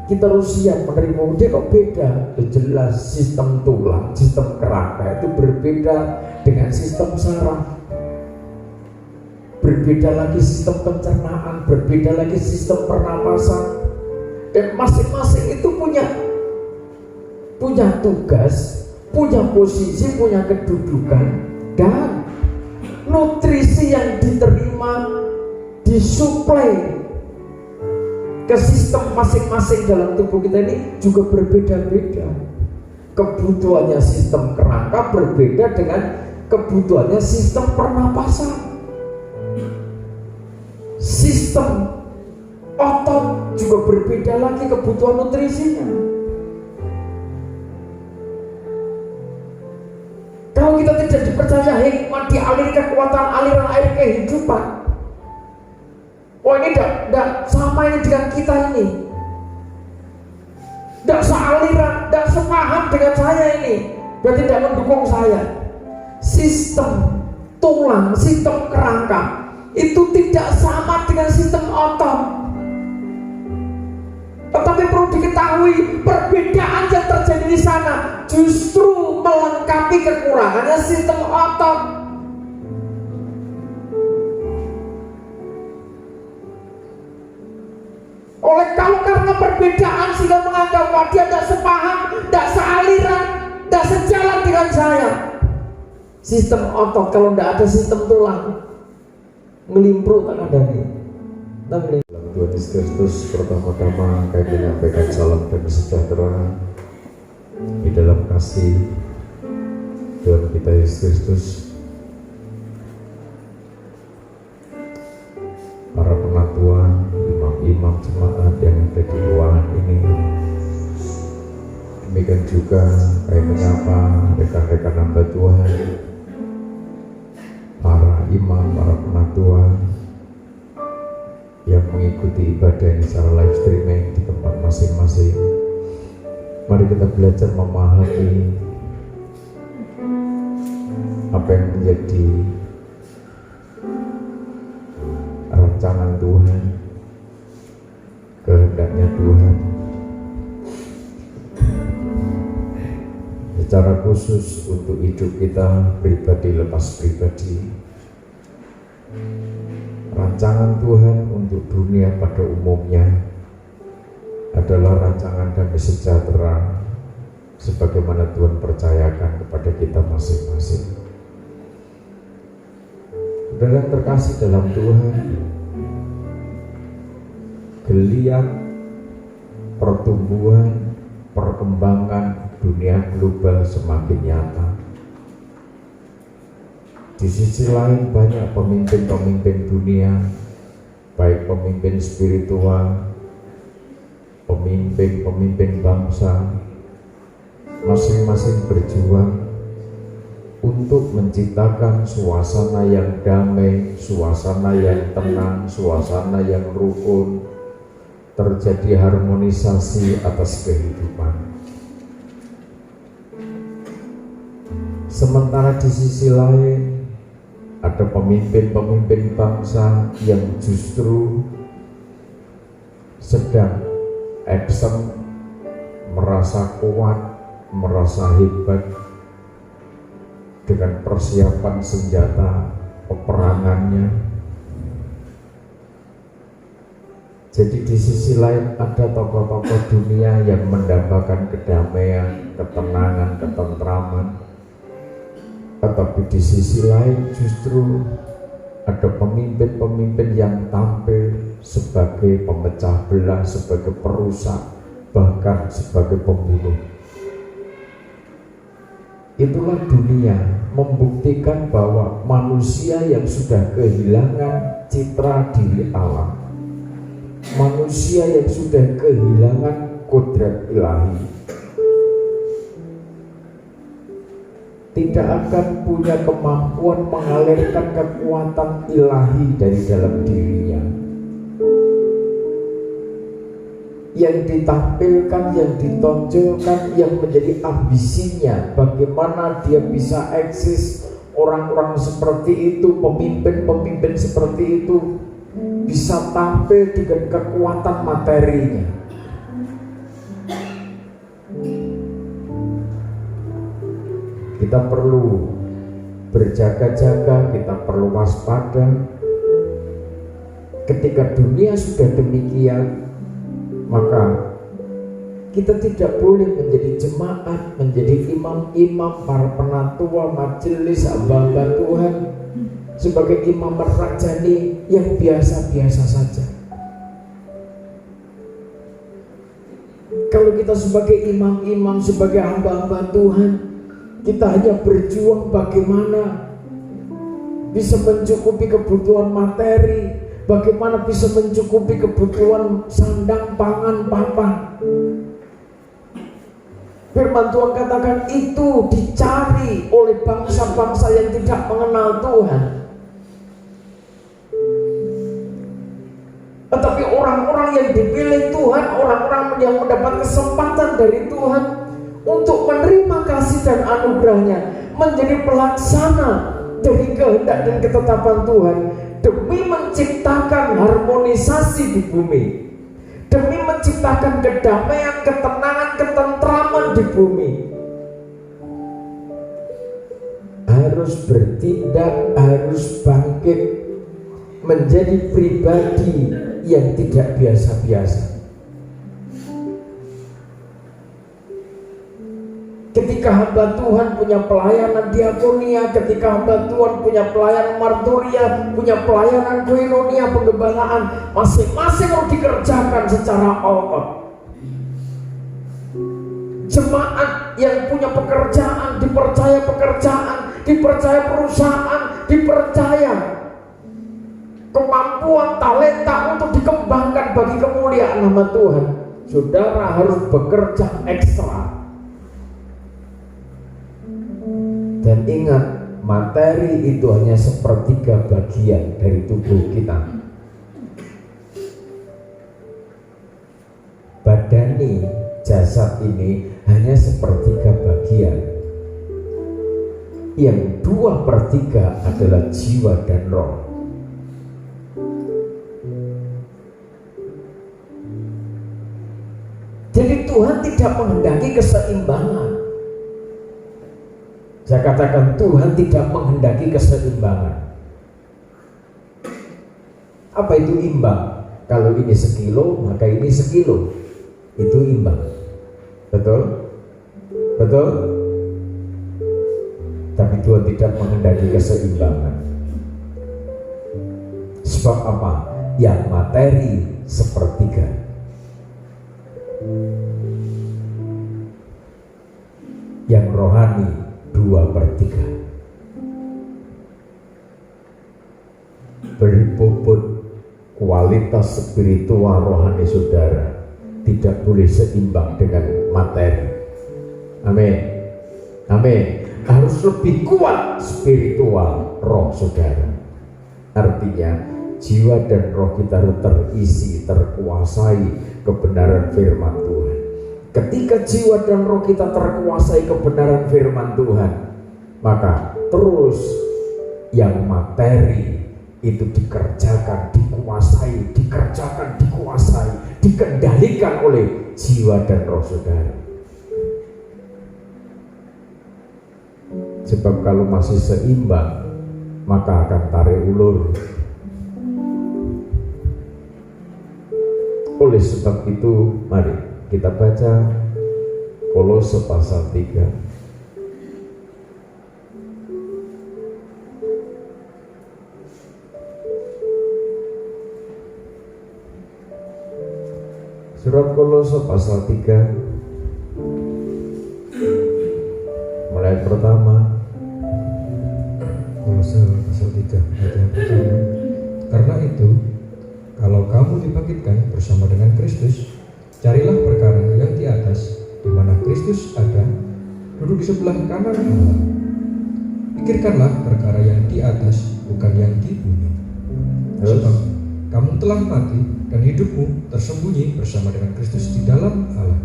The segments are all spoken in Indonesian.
kita harus siap menerima. Dia kok beda? Jelas sistem tulang, sistem kerangka itu berbeda dengan sistem saraf. Berbeda lagi sistem pencernaan, berbeda lagi sistem pernapasan. Dan masing-masing itu punya tugas, punya posisi, punya kedudukan, dan nutrisi yang diterima disuplai ke sistem masing-masing dalam tubuh kita ini juga berbeda-beda. Kebutuhannya sistem kerangka berbeda dengan kebutuhannya sistem pernapasan. Sistem otot juga berbeda lagi kebutuhan nutrisinya. Kalau kita tidak dipercaya hikmat dialiri kekuatan aliran air kehidupan, oh ini tidak sama ini dengan kita ini, tidak sealiran, tidak sepaham dengan saya ini, berarti tidak mendukung saya. Sistem tulang, sistem kerangka itu tidak sama dengan sistem otot. Tetapi perlu diketahui perbedaan yang terjadi di sana justru melengkapi kekurangannya sistem otot. Oleh kalau karena perbedaan sehingga menganggap bahwa dia tidak sepaham, tidak sealiran, tidak sejalan dengan saya. Sistem otot kalau tidak ada sistem tulang ngelimpruk tak ada nih. Dalam Tuhan Yesus Kristus, pertama-tama kami menyampaikan salam dan sejahtera di dalam kasih Tuhan kita Yesus Kristus. Para penatua, imam-imam jemaat yang ada di ruangan ini, demikian juga kami menyapa rekan-rekan hamba Tuhan, para imam, para penatua yang mengikuti ibadah ini secara live streaming di tempat masing-masing. Mari kita belajar memahami apa yang menjadi rancangan Tuhan, kehendaknya Tuhan. Secara khusus untuk hidup kita pribadi lepas pribadi, rancangan Tuhan untuk dunia pada umumnya adalah rancangan damai sejahtera sebagaimana Tuhan percayakan kepada kita masing-masing. Saudara yang terkasih dalam Tuhan, geliat pertumbuhan, perkembangan dunia global semakin nyata. Di sisi lain banyak pemimpin-pemimpin dunia, baik pemimpin spiritual, pemimpin bangsa, masing-masing berjuang untuk menciptakan suasana yang damai, suasana yang tenang, suasana yang rukun, terjadi harmonisasi atas kehidupan. Sementara di sisi lain ada pemimpin-pemimpin bangsa yang justru sedang action, merasa kuat, merasa hebat dengan persiapan senjata peperangannya. Jadi di sisi lain ada tokoh-tokoh dunia yang mendambakan kedamaian, ketenangan, ketentraman. Tetapi di sisi lain justru ada pemimpin-pemimpin yang tampil sebagai pemecah belah, sebagai perusak, bahkan sebagai pembunuh. Itulah dunia membuktikan bahwa manusia yang sudah kehilangan citra diri Allah, manusia yang sudah kehilangan kodrat ilahi, tidak akan punya kemampuan mengalirkan kekuatan ilahi dari dalam dirinya. Yang ditampilkan, yang ditonjolkan, yang menjadi ambisinya, bagaimana dia bisa eksis. Orang-orang seperti itu, pemimpin-pemimpin seperti itu bisa tampil dengan kekuatan materinya, Kita perlu berjaga-jaga, kita perlu waspada. Ketika dunia sudah demikian, maka kita tidak boleh menjadi jemaat, menjadi imam-imam, para penatua, majelis, hamba-hamba Tuhan sebagai imam merajani yang biasa-biasa saja. Kalau kita sebagai imam-imam, sebagai hamba-hamba Tuhan, kita hanya berjuang bagaimana bisa mencukupi kebutuhan materi, bagaimana bisa mencukupi kebutuhan sandang, pangan, papan. Firman Tuhan katakan itu dicari oleh bangsa-bangsa yang tidak mengenal Tuhan. Tetapi orang-orang yang dipilih Tuhan, orang-orang yang mendapat kesempatan dari Tuhan untuk menerima kasih dan anugerahnya, menjadi pelaksana dari kehendak dan ketetapan Tuhan, demi menciptakan harmonisasi di bumi, demi menciptakan kedamaian, ketenangan, ketentraman di bumi, harus bertindak, harus bangkit menjadi pribadi yang tidak biasa-biasa. Ketika hamba Tuhan punya pelayanan diakonia, ketika hamba Tuhan punya pelayanan marturia, punya pelayanan koinonia, penggembalaan, masing-masing harus dikerjakan secara all-out. Jemaat yang punya pekerjaan, dipercaya perusahaan, dipercaya kemampuan, talenta untuk dikembangkan bagi kemuliaan nama Tuhan. Saudara harus bekerja ekstra. Dan ingat, materi itu hanya sepertiga bagian dari tubuh kita. Badani, jasad ini hanya sepertiga bagian. Yang 2/3 adalah jiwa dan roh. Jadi Tuhan tidak menghendaki keseimbangan. Saya katakan Tuhan tidak menghendaki keseimbangan. Apa itu imbang? Kalau ini 1 kilo, maka ini 1 kilo. Itu imbang. Betul? Betul? Tapi Tuhan tidak menghendaki keseimbangan. Sebab apa? Yang materi sepertiga, yang rohani 2/3. Berbobot kualitas spiritual rohani saudara tidak boleh seimbang dengan materi. Amin. Amin. Harus lebih kuat spiritual roh saudara. Artinya jiwa dan roh kita harus terisi, terkuasai kebenaran firman Tuhan. Ketika jiwa dan roh kita terkuasai kebenaran firman Tuhan, maka terus yang materi itu dikerjakan, dikuasai, dikendalikan oleh jiwa dan roh saudara. Sebab kalau masih seimbang, maka akan tarik ulur. Oleh sebab itu, mari kita baca Kolose pasal 3. Surat Kolose pasal 3, mulai pertama. Kolose pasal 3 ayat yang pertama. Karena itu, kalau kamu dibangkitkan bersama dengan Kristus, carilah perkara yang di atas, di mana Kristus ada, duduk di sebelah kanan Allah. Pikirkanlah perkara yang di atas, bukan yang di bumi. Sebab kamu telah mati dan hidupmu tersembunyi bersama dengan Kristus di dalam Allah.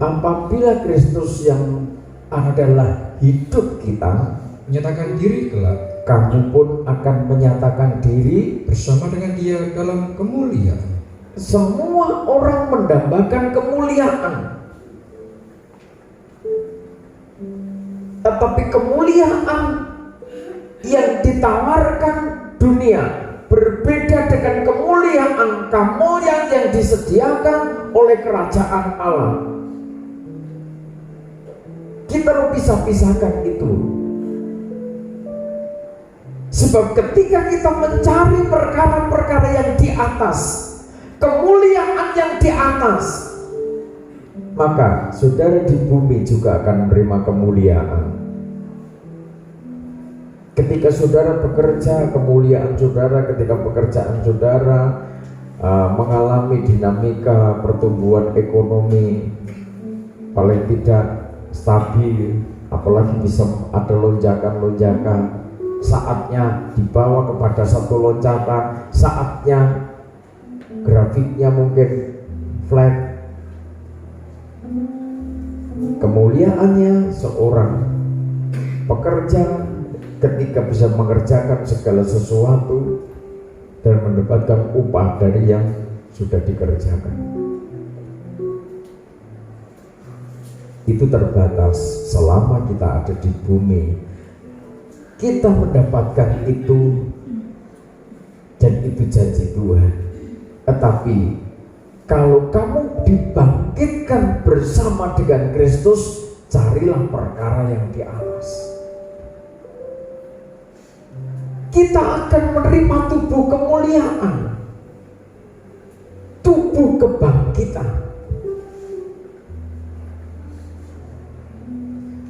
Apabila Kristus yang adalah hidup kita Menyatakan diri kelak, kamu pun akan menyatakan diri bersama dengan Dia dalam kemuliaan. Semua orang mendambakan kemuliaan. Tetapi kemuliaan yang ditawarkan dunia berbeda dengan kemuliaan yang disediakan oleh kerajaan Allah. Kita harus pisah-pisahkan itu. Sebab ketika kita mencari perkara-perkara yang di atas, kemuliaan yang di atas, maka saudara di bumi juga akan menerima kemuliaan. Ketika saudara bekerja, kemuliaan saudara. Ketika pekerjaan saudara mengalami dinamika pertumbuhan ekonomi paling tidak stabil, apalagi bisa ada lonjakan-lonjakan, saatnya dibawa kepada satu loncatan, saatnya grafiknya mungkin flat. Kemuliaannya seorang pekerja ketika bisa mengerjakan segala sesuatu dan mendapatkan upah dari yang sudah dikerjakan. Itu terbatas selama kita ada di bumi. Kita mendapatkan itu, dan itu janji Tuhan. Tetapi kalau kamu dibangkitkan bersama dengan Kristus, carilah perkara yang di atas. Kita akan menerima tubuh kemuliaan, tubuh kebangkitan.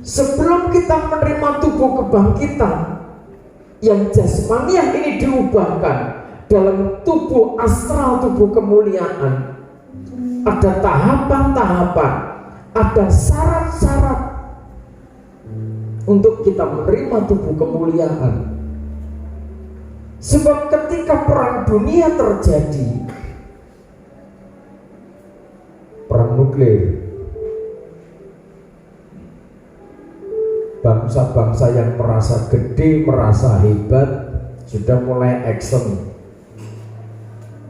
Sebelum kita menerima tubuh kebangkitan yang jasmaniah ini diubahkan dalam tubuh astral, tubuh kemuliaan, ada tahapan-tahapan, ada syarat-syarat untuk kita menerima tubuh kemuliaan. Sebab ketika perang dunia terjadi, perang nuklir, bangsa-bangsa yang merasa gede, merasa hebat, sudah mulai action,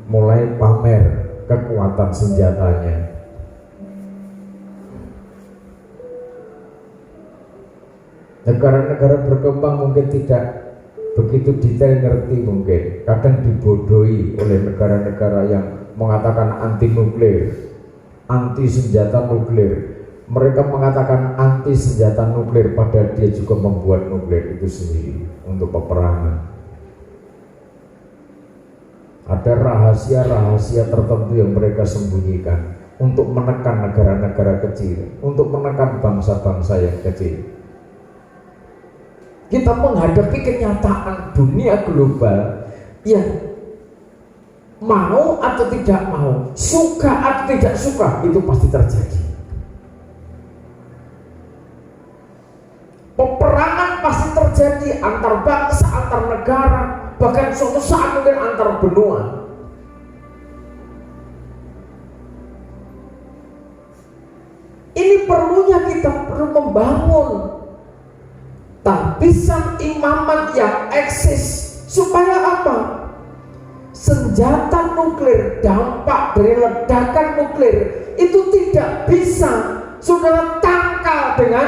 mulai pamer kekuatan senjatanya. Negara-negara berkembang mungkin tidak begitu detail ngerti, mungkin kadang dibodohi oleh negara-negara yang mengatakan anti nuklir, anti senjata nuklir. Mereka mengatakan anti senjata nuklir, padahal dia juga membuat nuklir itu sendiri untuk peperangan. Ada rahasia-rahasia tertentu yang mereka sembunyikan untuk menekan negara-negara kecil, untuk menekan bangsa-bangsa yang kecil. Kita menghadapi kenyataan dunia global yang mau atau tidak mau, suka atau tidak suka, itu pasti terjadi. Peperangan pasti terjadi antar bangsa, antar negara, bahkan suatu saat mungkin antar benua. Ini perlunya kita perlu membangun tapisan imaman yang eksis. Supaya apa? Senjata nuklir, dampak dari ledakan nuklir itu tidak bisa saudara tangkal dengan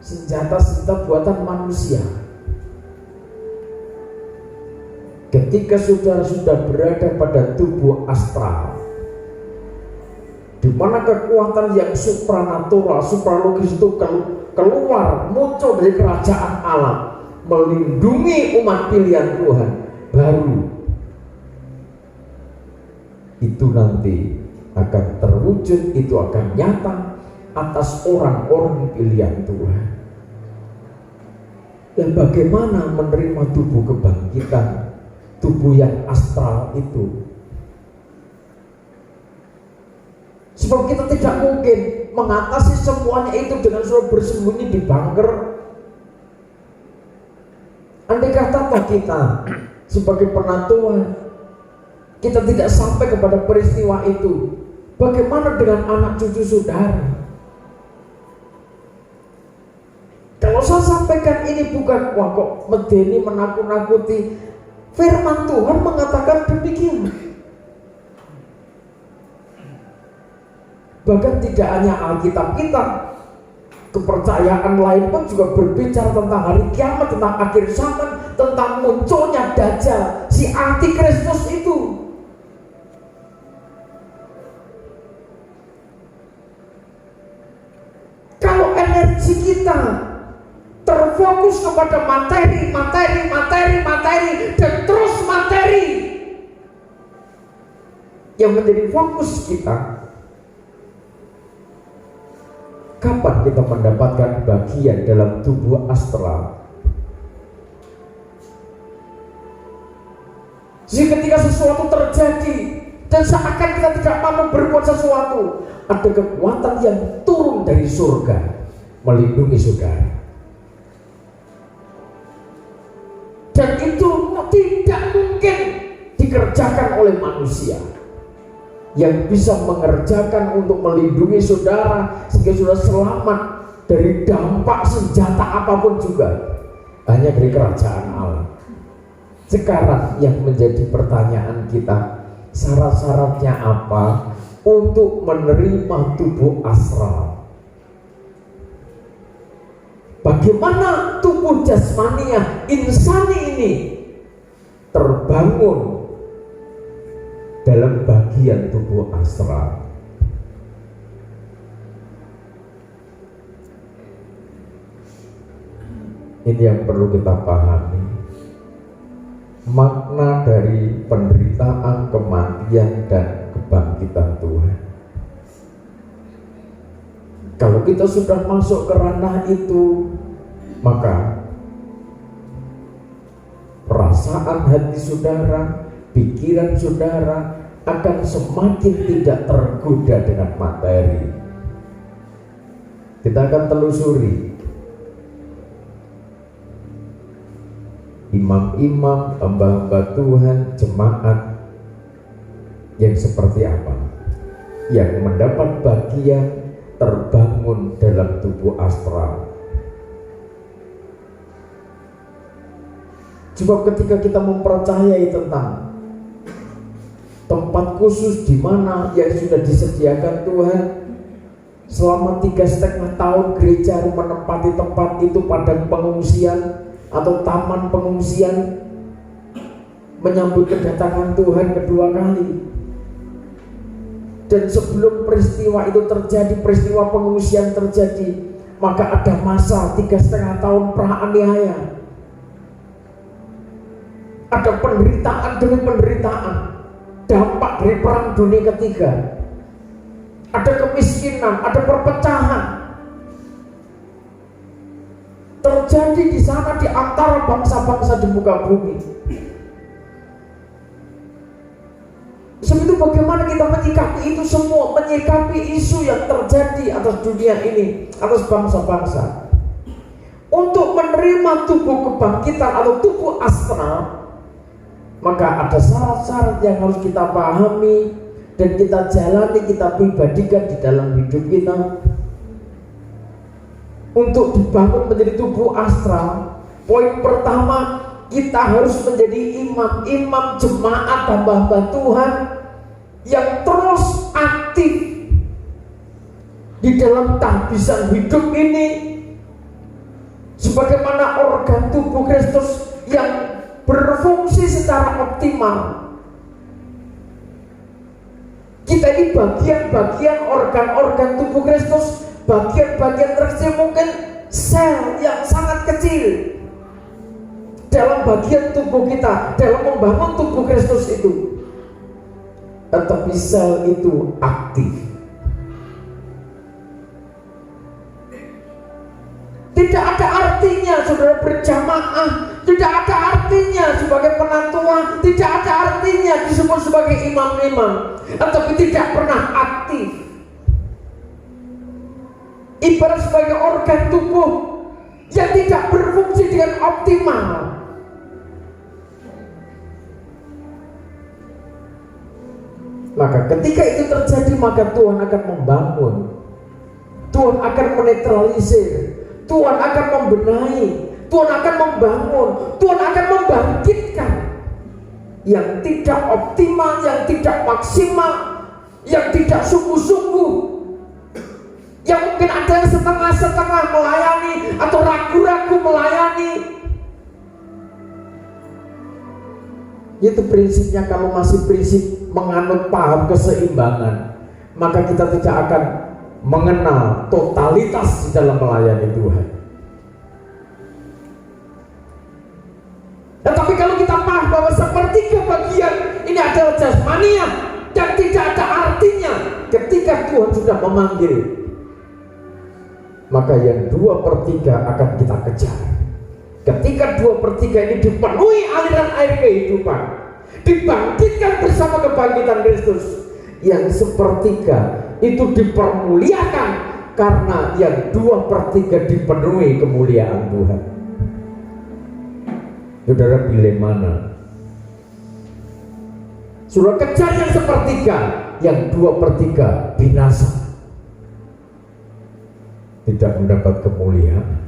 senjata-senjata buatan manusia. Ketika saudara sudah berada pada tubuh astral, di mana kekuatan yang supranatural, supralogis itu keluar, muncul dari kerajaan Allah, melindungi umat pilihan Tuhan, baru itu nanti akan terwujud, itu akan nyata atas orang-orang pilihan Tuhan. Dan bagaimana menerima tubuh kebangkitan, tubuh yang astral itu? Sebab kita tidak mungkin mengatasi semuanya itu dengan selalu bersembunyi di bunker. Andai kata kita sebagai penantuan kita tidak sampai kepada peristiwa itu, bagaimana dengan anak cucu saudara? Kalau saya sampaikan ini bukan wah kok medeni menakut-nakuti, firman Tuhan mengatakan demikian. Bahkan tidak hanya Alkitab kita, Kepercayaan lain pun juga berbicara tentang hari kiamat, tentang akhir zaman, tentang munculnya Dajjal, si antikristus itu. Kalau energi kita terfokus kepada materi, dan terus materi yang menjadi fokus kita, kapan kita mendapatkan bagian dalam tubuh astral? Jadi ketika sesuatu terjadi dan seakan kita tidak mampu berbuat sesuatu, ada kekuatan yang turun dari surga melindungi saudara. Dan itu tidak mungkin dikerjakan oleh manusia. Yang bisa mengerjakan untuk melindungi saudara sehingga saudara selamat dari dampak senjata apapun juga hanya dari kerajaan Allah. Sekarang yang menjadi pertanyaan kita, syarat-syaratnya apa untuk menerima tubuh astral? Bagaimana tubuh jasmania insani ini terbangun dalam bagian tubuh astral? Ini yang perlu kita pahami. Makna dari penderitaan, kematian, dan kebangkitan Tuhan. Kalau kita sudah masuk ke ranah itu, maka perasaan hati saudara, pikiran saudara akan semakin tidak tergoda dengan materi. Kita akan telusuri imam-imam, hamba-hamba Tuhan, jemaat yang seperti apa, yang mendapat bagian terbangun dalam tubuh astral. Sebab ketika kita mempercayai tentang tempat khusus di mana yang sudah disediakan Tuhan, selama 3,5 tahun gereja menempati tempat itu pada pengungsian atau taman pengungsian, menyambut kedatangan Tuhan kedua kali. Dan sebelum peristiwa itu terjadi, peristiwa pengungsian terjadi, maka ada masa 3,5 tahun praaniaya. Ada penderitaan demi penderitaan, dampak dari perang dunia ketiga. Ada kemiskinan, ada perpecahan terjadi di sana di antara bangsa-bangsa di muka bumi. Sebab itu bagaimana kita menyikapi itu semua, menyikapi isu yang terjadi atas dunia ini, atas bangsa-bangsa. Untuk menerima tubuh kebangkitan atau tubuh astral, maka ada syarat-syarat yang harus kita pahami dan kita jalani, kita pribadikan di dalam hidup kita. Untuk dibangun menjadi tubuh astral, poin pertama, kita harus menjadi imam-imam jemaat hamba-hamba Tuhan yang terus aktif di dalam tahbisan hidup ini, sebagaimana organ tubuh Kristus yang berfungsi secara optimal. Kita ini bagian-bagian organ-organ tubuh Kristus, bagian-bagian terkecil, mungkin sel yang sangat kecil dalam bagian tubuh kita, dalam membangun tubuh Kristus itu. Tetapi sel itu aktif. Tidak ada artinya saudara berjamaah, tidak ada artinya sebagai penantuan, tidak ada artinya disebut sebagai imam-imam, tetapi tidak pernah aktif. Ibarat sebagai organ tubuh yang tidak berfungsi dengan optimal. Maka ketika itu terjadi, maka Tuhan akan membangun, Tuhan akan menetralisir, Tuhan akan membenahi, Tuhan akan membangun, Tuhan akan membangkitkan yang tidak optimal, yang tidak maksimal, yang tidak sungguh-sungguh, yang mungkin ada yang setengah-setengah melayani atau ragu-ragu melayani. Itu prinsipnya. Kalau masih prinsip menganut paham keseimbangan, maka kita tidak akan mengenal totalitas di dalam melayani Tuhan. Tetapi kalau kita paham bahwa sepertiga bagian ini adalah jasmania dan tidak ada artinya ketika Tuhan sudah memanggil, maka yang 2/3 akan kita kejar. Ketika 2/3 ini dipenuhi aliran air kehidupan, dibangkitkan bersama kebangkitan Kristus, yang 1/3 itu dipermuliakan karena yang 2/3 dipenuhi kemuliaan Tuhan. Saudara pilih mana? Suruh kejar yang 1/3, yang 2/3 binasa, tidak mendapat kemuliaan.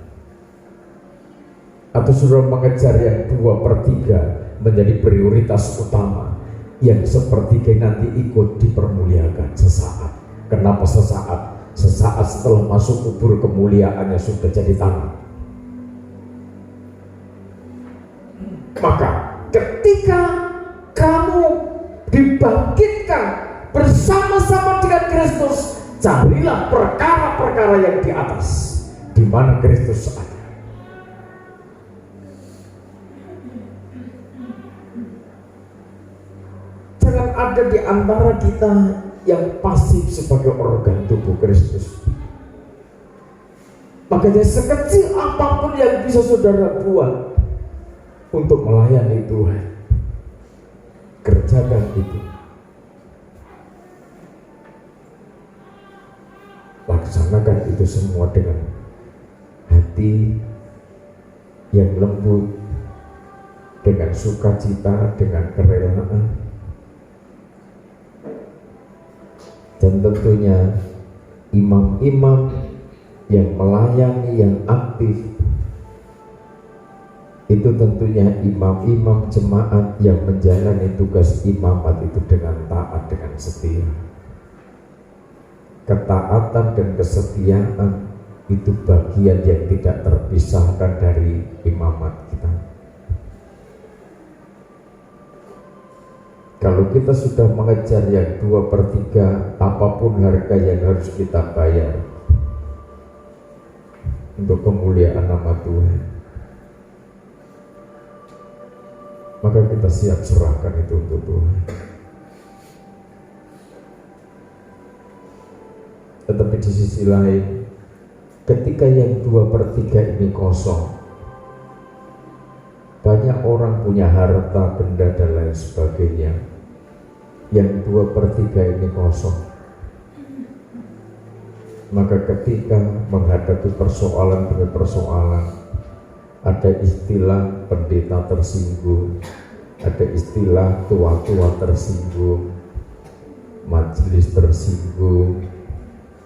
Atau suruh mengejar yang 2/3 menjadi prioritas utama, yang 1/3 nanti ikut dipermuliakan sesaat. Kenapa sesaat? Sesaat setelah masuk kubur kemuliaannya sudah jadi tanah. Maka ketika kamu dibangkitkan bersama-sama dengan Kristus, carilah perkara-perkara yang di atas, di mana Kristus ada. Jangan ada di antara kita yang pasif sebagai organ tubuh Kristus. Makanya sekecil apapun yang bisa saudara buat untuk melayani Tuhan, kerjakan itu. Laksanakan itu semua dengan hati yang lembut, dengan sukacita, dengan kerelaan. Dan tentunya imam-imam yang melayani, yang aktif, itu tentunya imam-imam jemaat yang menjalani tugas imamat itu dengan taat, dengan setia. Ketaatan dan kesetiaan itu bagian yang tidak terpisahkan dari imamat kita. Kalau kita sudah mengejar yang 2/3, apapun harga yang harus kita bayar untuk kemuliaan nama Tuhan, maka kita siap serahkan itu untuk Tuhan. Tetapi di sisi lain, ketika yang 2/3 ini kosong, banyak orang punya harta, benda dan lain sebagainya, yang 2/3 ini kosong. Maka ketika menghadapi persoalan demi persoalan, ada istilah pendeta tersinggung, ada istilah tua-tua tersinggung, majelis tersinggung,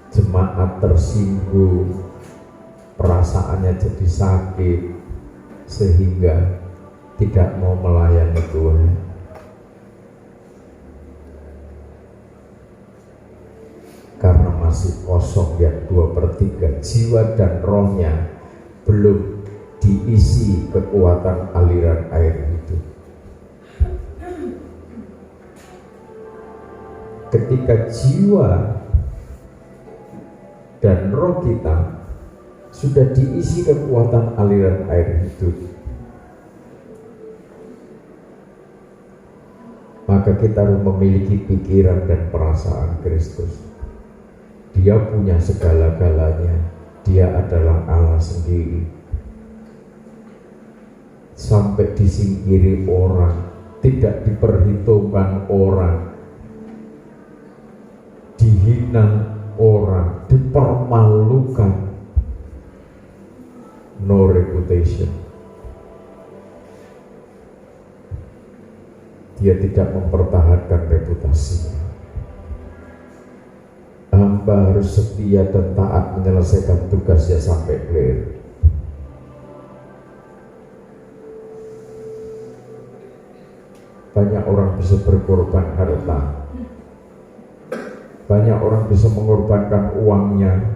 jemaat tersinggung, perasaannya jadi sakit sehingga tidak mau melayani Tuhan. Karena masih kosong yang 2/3, jiwa dan rohnya belum diisi kekuatan aliran air hidup. Ketika jiwa dan roh kita sudah diisi kekuatan aliran air hidup, maka kita harus memiliki pikiran dan perasaan Kristus. Dia punya segala-galanya, dia adalah Allah sendiri. Sampai disingkiri orang, tidak diperhitungkan orang, dihina orang, dipermalukan, no reputation. Dia tidak mempertahankan reputasinya. Hamba harus setia dan taat menyelesaikan tugasnya sampai clear. Banyak orang bisa berkorban harta, banyak orang bisa mengorbankan uangnya,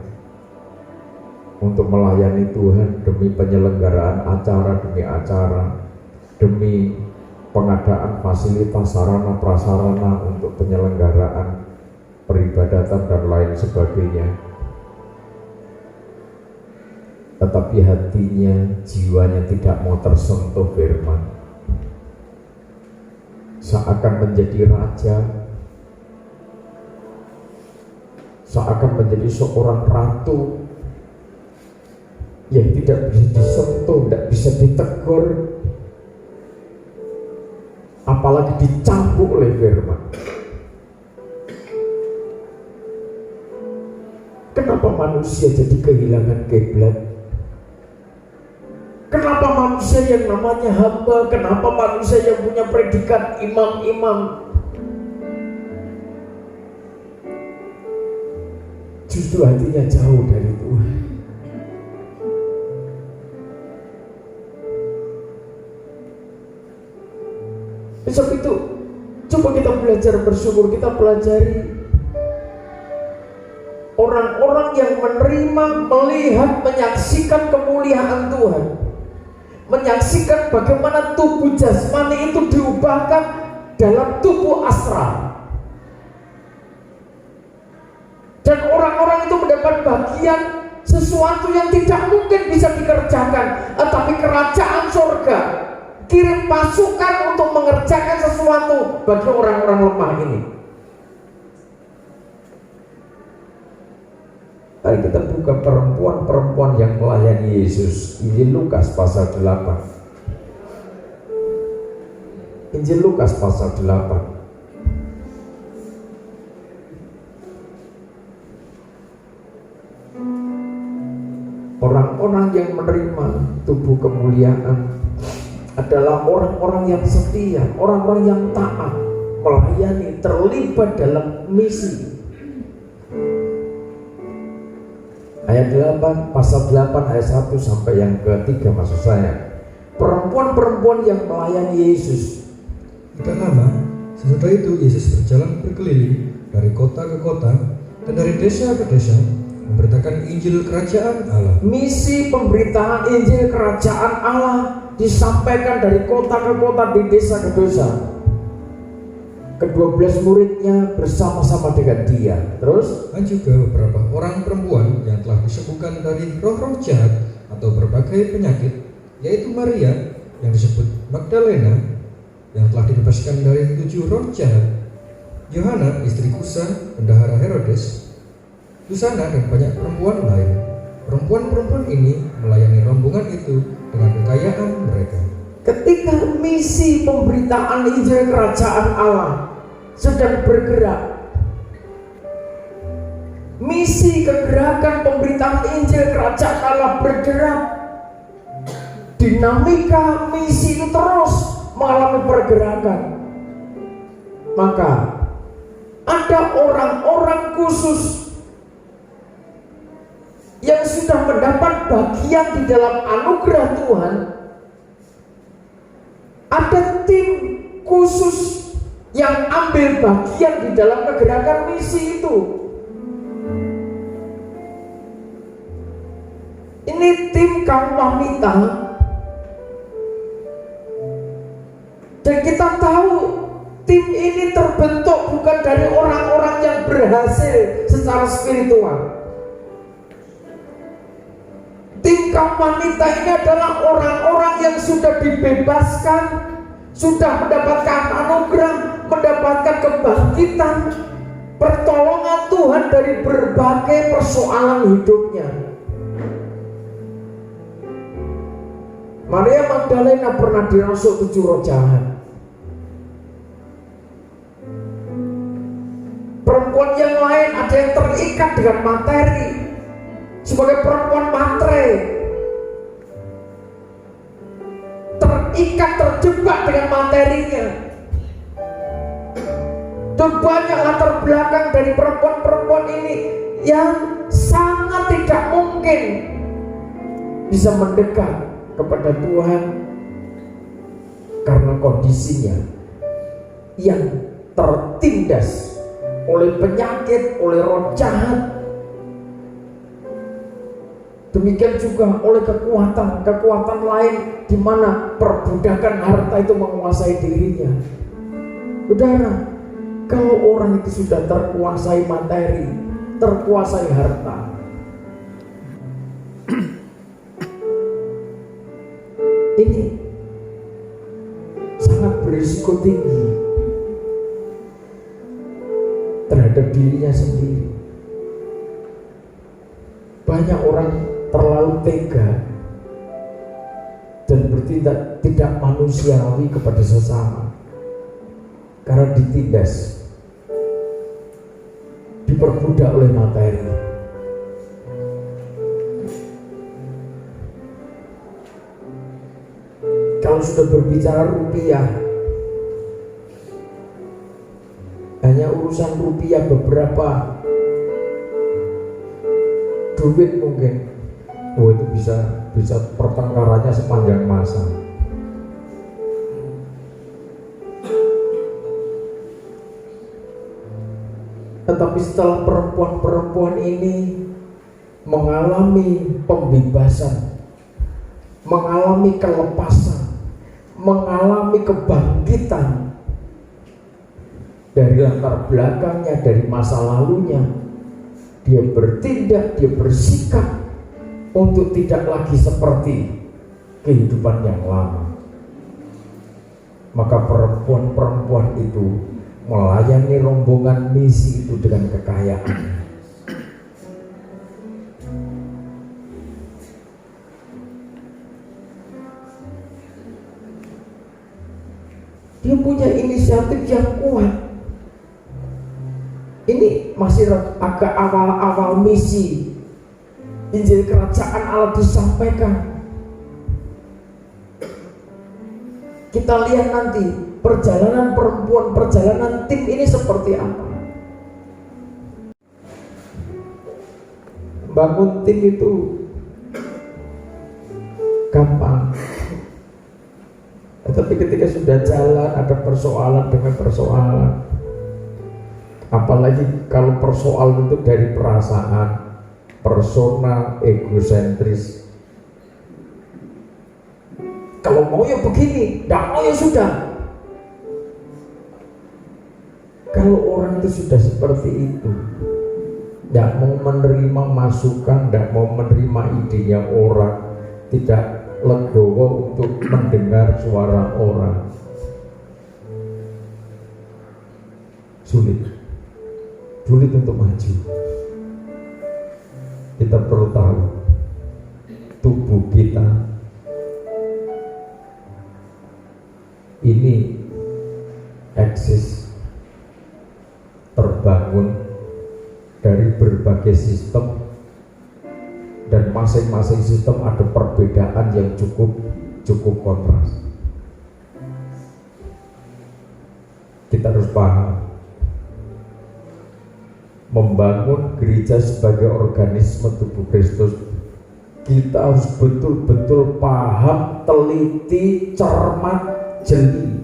untuk melayani Tuhan demi penyelenggaraan acara demi acara, demi pengadaan fasilitas sarana prasarana untuk penyelenggaraan peribadatan dan lain sebagainya. Tetapi hatinya, jiwanya tidak mau tersentuh firman. Seakan menjadi raja, seakan menjadi seorang ratu yang tidak bisa disentuh, tidak bisa ditegur, apalagi dicambuk oleh firman. Kenapa manusia jadi kehilangan kiblat? Kenapa manusia yang namanya hamba? Kenapa manusia yang punya predikat imam-imam justru hatinya jauh dari Tuhan? Sebab itu, coba kita belajar bersyukur, kita pelajari orang-orang yang menerima, melihat, menyaksikan kemuliaan Tuhan, menyaksikan bagaimana tubuh jasmani itu diubahkan dalam tubuh astral, dan orang-orang itu mendapat bagian sesuatu yang tidak mungkin bisa dikerjakan, tetapi kerajaan surga kirim pasukan untuk mengerjakan sesuatu bagi orang-orang lemah ini. Mari kita buka perempuan-perempuan yang melayani Yesus. Injil Lukas pasal 8. Injil Lukas pasal 8. Orang-orang yang menerima tubuh kemuliaan adalah orang-orang yang setia, orang-orang yang taat, melayani, terlibat dalam misi. Ayat 8, pasal 8 ayat 1 sampai yang ketiga, maksud saya, perempuan-perempuan yang melayani Yesus. Tidak lama sesudah itu Yesus berjalan berkeliling dari kota ke kota dan dari desa ke desa, memberitakan Injil Kerajaan Allah. Misi pemberitaan Injil Kerajaan Allah disampaikan dari kota ke kota, di desa ke desa. Ke-12 muridnya bersama-sama dengan dia. Terus, dan juga beberapa orang perempuan yang telah disembuhkan dari roh-roh jahat atau berbagai penyakit, yaitu Maria yang disebut Magdalena yang telah dibebaskan dari 7 roh jahat, Yohana istri Kusa bendahara Herodes, Susana, dan banyak perempuan lain. Perempuan-perempuan ini melayani rombongan itu dengan kekayaan mereka. ketika misi pemberitaan Injil Kerajaan Allah sedang bergerak, misi kegerakan pemberitaan Injil Kerajaan Allah bergerak, dinamika misi itu terus mengalami pergerakan. Maka ada orang-orang khusus yang sudah mendapat bagian di dalam anugerah Tuhan. Ada tim khusus yang ambil bagian di dalam kegerakan misi itu. Ini tim kaum wanita. Dan kita tahu tim ini terbentuk bukan dari orang-orang yang berhasil secara spiritual. Tim kaum wanita ini adalah orang-orang yang sudah dibebaskan, sudah mendapatkan anugerah, mendapatkan kebangkitan, pertolongan Tuhan dari berbagai persoalan hidupnya. Maria Magdalena pernah dirasuk 7 roh jahat. Perempuan yang lain ada yang terikat dengan materi sebagai perempuan matre, terikat, terjebak dengan materinya. Dan banyak latar belakang dari perempuan-perempuan ini yang sangat tidak mungkin bisa mendekat kepada Tuhan karena kondisinya yang tertindas oleh penyakit, oleh roh jahat. Demikian juga oleh kekuatan lain di mana perbudakan harta itu menguasai dirinya. Saudara, kalau orang itu sudah terkuasai materi, terkuasai harta, ini sangat berisiko tinggi terhadap dirinya sendiri. Banyak orang terlalu tega dan bertindak tidak manusiawi kepada sesama karena ditindas, diperbudak oleh materi. Kalau sudah berbicara rupiah, hanya urusan rupiah beberapa duit mungkin, itu bisa pertengkarannya sepanjang masa. Tetapi setelah perempuan-perempuan ini mengalami pembebasan, mengalami kelepasan, mengalami kebangkitan dari latar belakangnya, dari masa lalunya, dia bertindak, dia bersikap untuk tidak lagi seperti kehidupan yang lama. Maka perempuan-perempuan itu melayani rombongan misi itu dengan kekayaan. Dia punya inisiatif yang kuat. Ini masih agak awal-awal misi Injil Kerajaan Allah disampaikan. Kita lihat nanti perjalanan perempuan, perjalanan tim ini seperti apa. Bangun tim itu gampang, tetapi ketika sudah jalan ada persoalan dengan persoalan. Apalagi kalau persoalan itu dari perasaan, personal, egosentris. Kalau mau ya begini, tidak mau ya sudah. Kalau orang itu sudah seperti itu, tidak mau menerima masukan, tidak mau menerima idenya orang, tidak legowo untuk mendengar suara orang, sulit untuk maju. Kita perlu tahu tubuh kita ini eksis, terbangun dari berbagai sistem, dan masing-masing sistem ada perbedaan yang cukup kontras. Kita harus paham, membangun gereja sebagai organisme tubuh Kristus, kita harus betul-betul paham, teliti, cermat, jeli.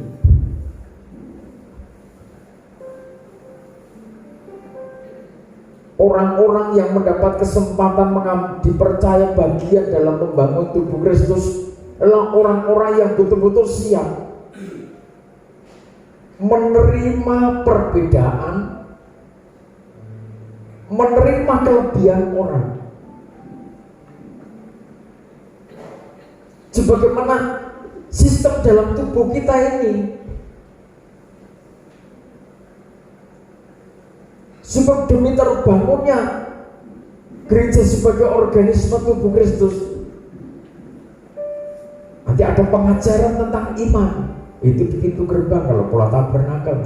Orang-orang yang mendapat kesempatan dipercaya bagian dalam membangun tubuh Kristus adalah orang-orang yang betul-betul siap menerima perbedaan, menerima kelebihan orang. Sebagaimana sistem dalam tubuh kita ini, sebab demi terbangunnya gereja sebagai organisme tubuh Kristus, nanti ada pengajaran tentang iman, itu di pintu gerbang kalau pola tabernakel.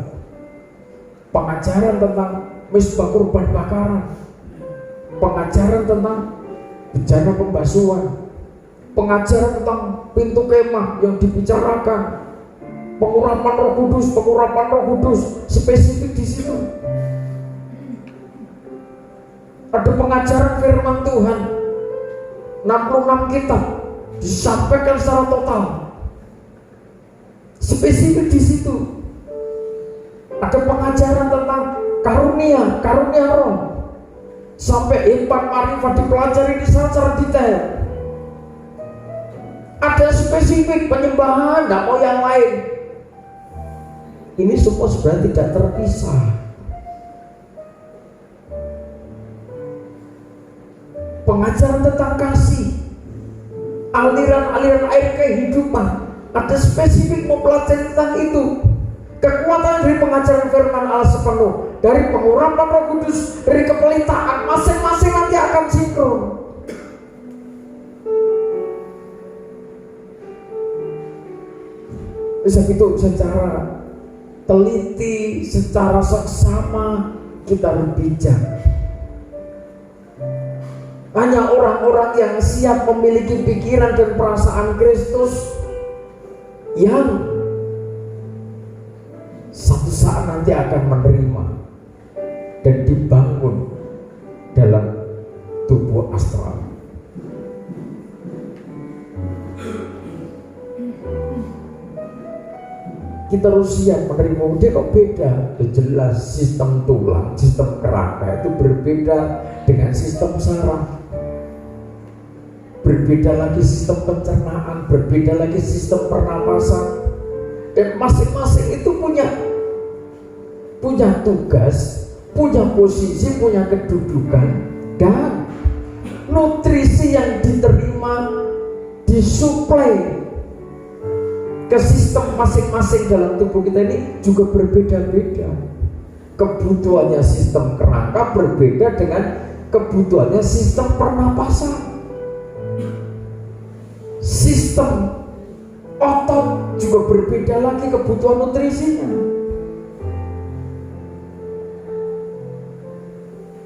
Pengajaran tentang misbah kurban bakaran, pengajaran tentang bejana pembasuhan, pengajaran tentang pintu kemah yang dibicarakan, pengurapan Roh Kudus spesifik di situ. Ada pengajaran firman Tuhan, 66 kitab disampaikan secara total, spesifik di situ. Ada pengajaran tentang karunia Roh, sampai Iman Marifat dipelajari di secara detail. Ada spesifik penyembahan, tidak mau yang lain. Ini semua sebenarnya tidak terpisah. Pengajaran tentang kasih, aliran-aliran air kehidupan, ada spesifik mempelajari tentang itu. Kekuatan dari pengajaran firman Allah sepenuh, dari pengurapan Roh Kudus, dari kepelitaan, masing-masing nanti akan sinkron. Bisa gitu, secara teliti, secara seksama kita berbijak. Hanya orang-orang yang siap memiliki pikiran dan perasaan Kristus yang satu saat nanti akan menerima dan dibangun dalam tubuh astral. Kita harus siap menerima. Dia kok beda? Jelas sistem tulang, sistem kerangka itu berbeda dengan sistem saraf. Berbeda lagi sistem pencernaan, berbeda lagi sistem pernapasan. Dan masing-masing itu punya tugas, punya posisi, punya kedudukan, dan nutrisi yang diterima disuplai ke sistem masing-masing dalam tubuh kita ini juga berbeda-beda. Kebutuhannya sistem kerangka berbeda dengan kebutuhannya sistem pernapasan. Sistem otot juga berbeda lagi kebutuhan nutrisinya.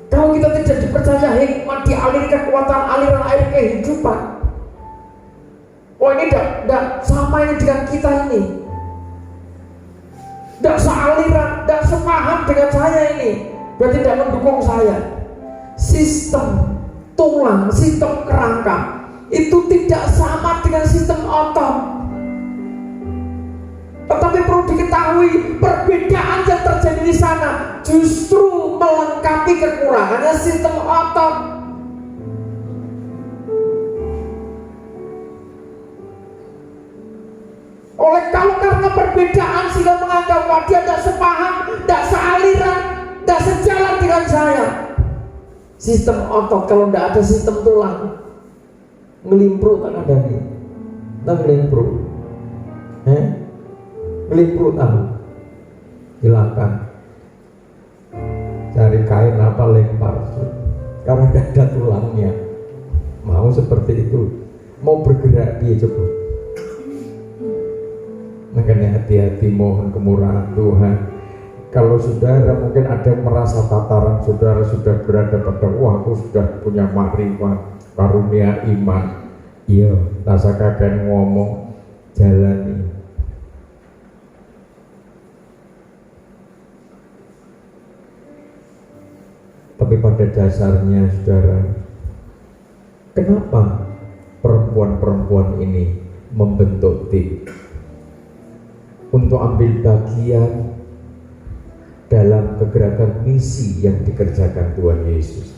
Kalau kita tidak dipercaya hikmat dialiri kekuatan aliran air kehidupan, oh ini tidak sama ini dengan kita ini, tidak sealiran, tidak sepaham dengan saya ini, berarti tidak mendukung saya. Sistem tulang, sistem kerangka itu tidak sama dengan sistem otot. Tetapi perlu diketahui perbedaan yang terjadi di sana justru melengkapi kekurangannya sistem otot. Karena perbedaan sehingga menganggap wah dia tidak sepaham, tidak sealiran, tidak sejalan dengan saya. Sistem otot kalau tidak ada sistem tulang, ngelimprut tak ada nih, tak ngelimprut, ngelimprut hilangkan, cari kain apa lempar, karena tidak ada tulangnya. Mau seperti itu, mau bergerak dia coba. Makanya hati-hati, mohon kemurahan Tuhan. Kalau saudara mungkin ada yang merasa tataran saudara sudah berada pada wah aku sudah punya makrifat, karunia iman, iya rasa kakek ngomong, jalani. Tapi pada dasarnya saudara, kenapa perempuan-perempuan ini membentuk tim untuk ambil bagian dalam kegerakan misi yang dikerjakan Tuhan Yesus?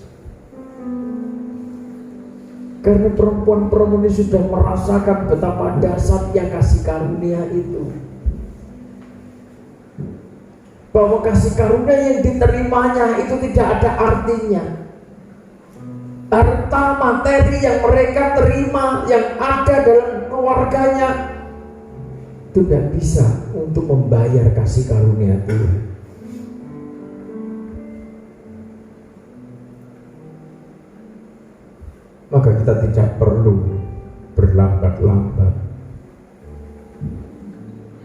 Karena perempuan-perempuan ini sudah merasakan betapa dahsyatnya kasih karunia itu, bahwa kasih karunia yang diterimanya itu tidak ada artinya. Harta materi yang mereka terima, yang ada dalam keluarganya, itu tidak bisa untuk membayar kasih karunia Tuhan. Maka kita tidak perlu berlambat-lambat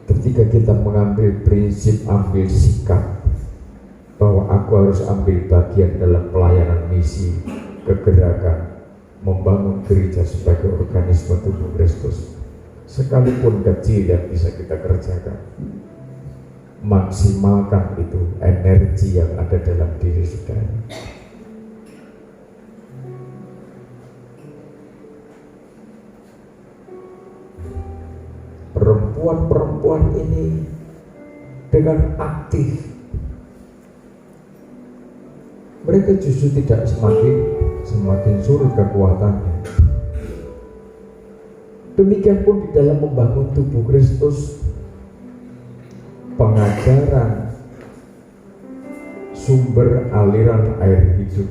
ketika kita mengambil prinsip, ambil sikap bahwa aku harus ambil bagian dalam pelayanan misi kegerakan membangun gereja sebagai organisme tubuh Kristus. Sekalipun kecil yang bisa kita kerjakan, maksimalkan itu energi yang ada dalam diri saudara. Perempuan-perempuan ini dengan aktif mereka justru tidak semakin surut kekuatannya. Demikian pun di dalam membangun tubuh Kristus, pengajaran sumber aliran air hidup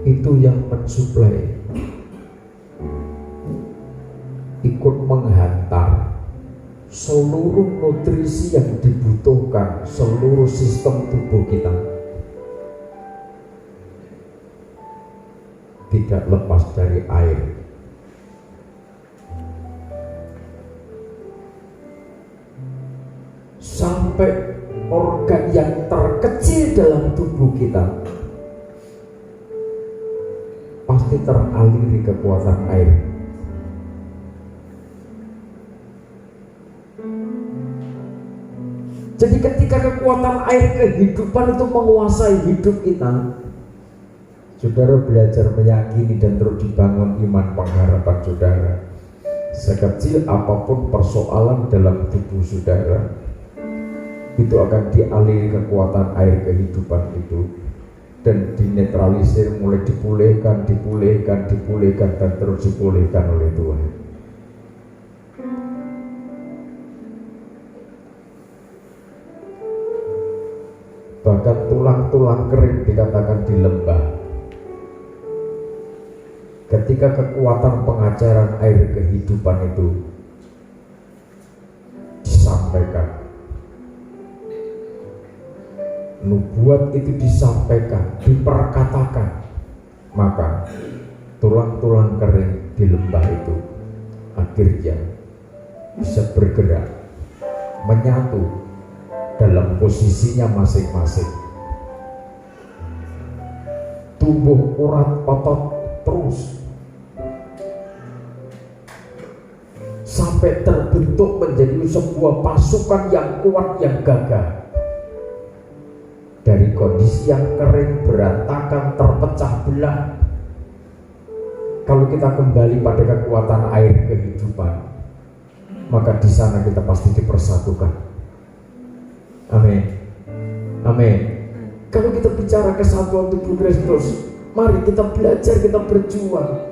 itu yang mensuplai, ikut menghantar seluruh nutrisi yang dibutuhkan seluruh sistem tubuh kita, tidak lepas dari air. Sampai organ yang terkecil dalam tubuh kita pasti teraliri kekuatan air. Jadi ketika kekuatan air kehidupan itu menguasai hidup kita, saudara belajar meyakini dan terus dibangun iman pengharapan saudara. Sekecil apapun persoalan dalam tubuh saudara, itu akan dialiri kekuatan air kehidupan itu dan dinetralisir, mulai dipulihkan dan terus dipulihkan oleh Tuhan. Bahkan tulang-tulang kering dikatakan di lembah, ketika kekuatan pengajaran air kehidupan itu disampaikan, nubuat itu disampaikan, diperkatakan, maka tulang-tulang kering di lembah itu akhirnya bisa bergerak, menyatu dalam posisinya masing-masing. Tumbuh urat otot terus sampai terbentuk menjadi sebuah pasukan yang kuat, yang gagah. Dari kondisi yang kering, berantakan, terpecah belah, kalau kita kembali pada kekuatan air kehidupan, maka di sana kita pasti dipersatukan. Amin. Amin. Kalau kita bicara kesatuan tubuh Kristus, mari kita belajar, kita berjuang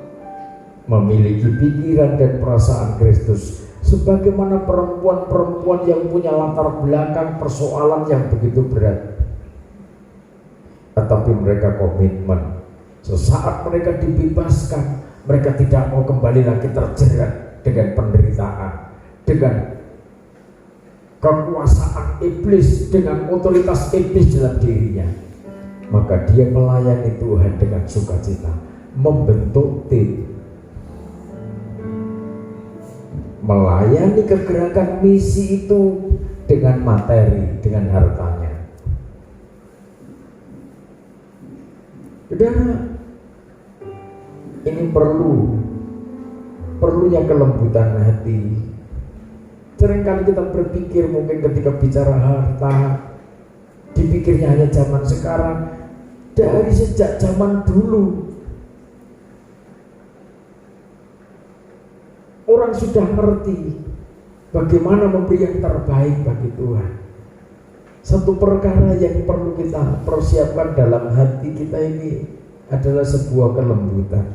memiliki pikiran dan perasaan Kristus, sebagaimana perempuan-perempuan yang punya latar belakang persoalan yang begitu berat, tetapi mereka komitmen. Sesaat mereka dibebaskan, mereka tidak mau kembali lagi terjerat dengan penderitaan, dengan kekuasaan iblis, dengan otoritas iblis dalam dirinya. Maka dia melayani Tuhan dengan sukacita, membentuk tim, melayani kegerakan misi itu dengan materi, dengan hartanya. Saudara, ini perlunya kelembutan hati. Seringkali kita berpikir mungkin ketika bicara harta, dipikirnya hanya zaman sekarang. Dari sejak zaman dulu, orang sudah ngerti bagaimana memberi yang terbaik bagi Tuhan. Satu perkara yang perlu kita persiapkan dalam hati kita ini adalah sebuah kelembutan.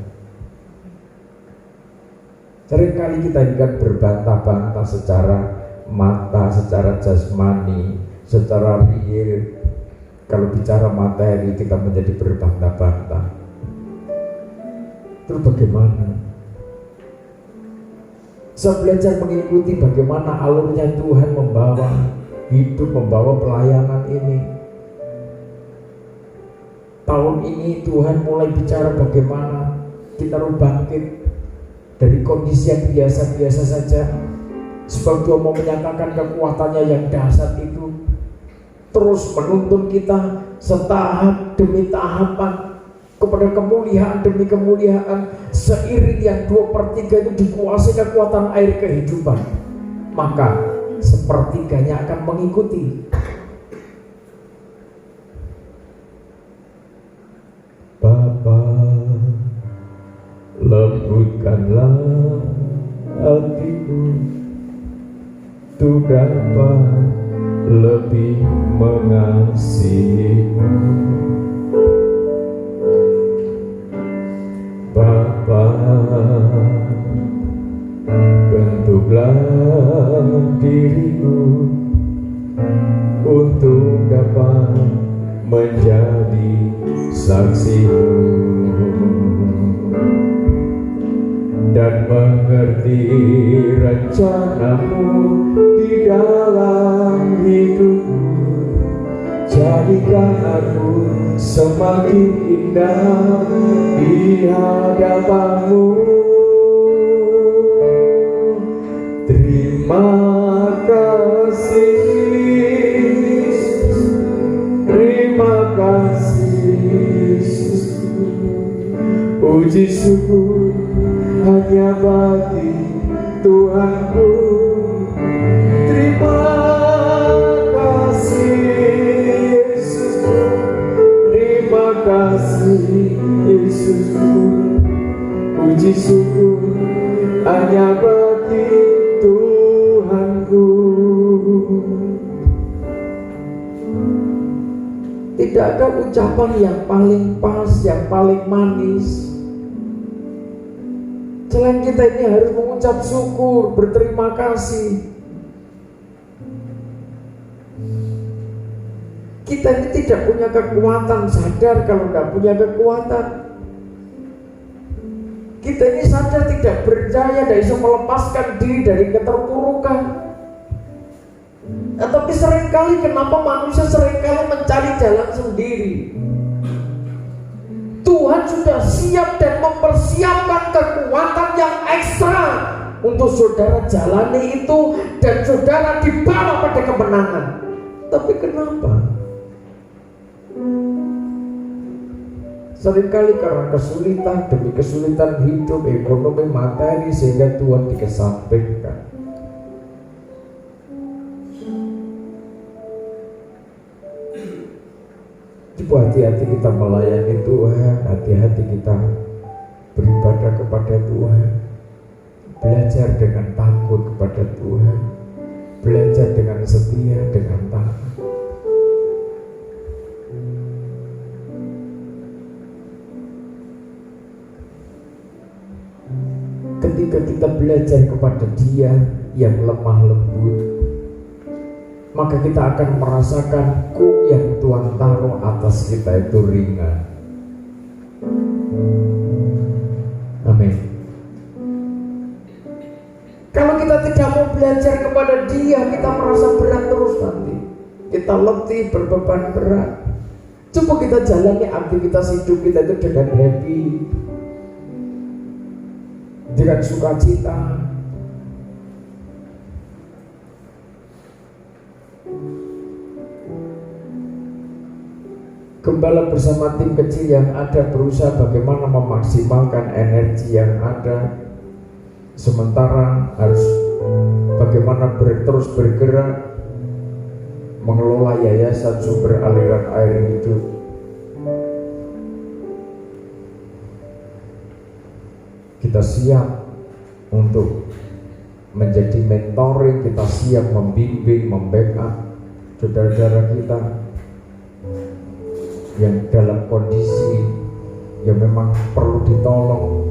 Seringkali kita ini kan berbantah-bantah secara mata, secara jasmani, secara real. Kalau bicara materi kita menjadi berbantah-bantah. Terus bagaimana? Saya belajar mengikuti bagaimana alurnya Tuhan membawa hidup, membawa pelayanan ini. Tahun ini Tuhan mulai bicara bagaimana kita harus bangkit dari kondisi yang biasa-biasa saja, sebab Tuhan mau menyatakan kekuatannya yang dahsyat itu, terus menuntun kita setahap demi tahapan kepada kemuliaan demi kemuliaan, seiring yang 2/3 itu dikuasai kekuatan air kehidupan, maka sepertiganya akan mengikuti. Bapa, lembutkanlah hatiku, untuk dapat lebih mengasihimu. Bapa, bentuklah diriku untuk dapat menjadi saksimu dan mengerti rencanamu di dalam hidupku. Jadikan aku semakin indah di hadapanmu. Terima kasih, terima kasih Yesus. Puji syukur hanya bagi Tuhanku. Terima kasih Yesus, terima kasih Yesus. Puji syukur hanya bagi Tuhanku. Tidak ada ucapan yang paling pas, yang paling manis selain kita ini harus mengucap syukur, berterima kasih. Kita ini tidak punya kekuatan, sadar kalau tidak punya kekuatan. Kita ini sadar tidak berdaya, tidak bisa melepaskan diri dari keterpurukan. Tapi seringkali kenapa manusia seringkali mencari jalan sendiri? Tuhan sudah siap dan mempersiapkan kekuatan yang ekstra untuk saudara jalani itu dan saudara dibawa pada kemenangan. Tapi kenapa? Seringkali karena kesulitan demi kesulitan hidup, ekonomi, materi, sehingga Tuhan dikesampingkan. Coba hati-hati kita melayani Tuhan, hati-hati kita beribadah kepada Tuhan, belajar dengan takut kepada Tuhan, belajar dengan setia, dengan taat. Ketika kita belajar kepada Dia yang lemah lembut, maka kita akan merasakan kuk yang Tuhan taruh atas kita itu ringan. Amin. Kalau kita tidak mau belajar kepada Dia, kita merasa berat terus nanti. Kita letih, berbeban berat. Coba kita jalani aktivitas hidup kita itu dengan happy, dengan sukacita. Gembala bersama tim kecil yang ada berusaha bagaimana memaksimalkan energi yang ada, sementara harus bagaimana terus bergerak mengelola yayasan sumber aliran air hidup. Kita siap untuk menjadi mentoring, kita siap membimbing, membackup saudara-saudara kita yang dalam kondisi yang memang perlu ditolong.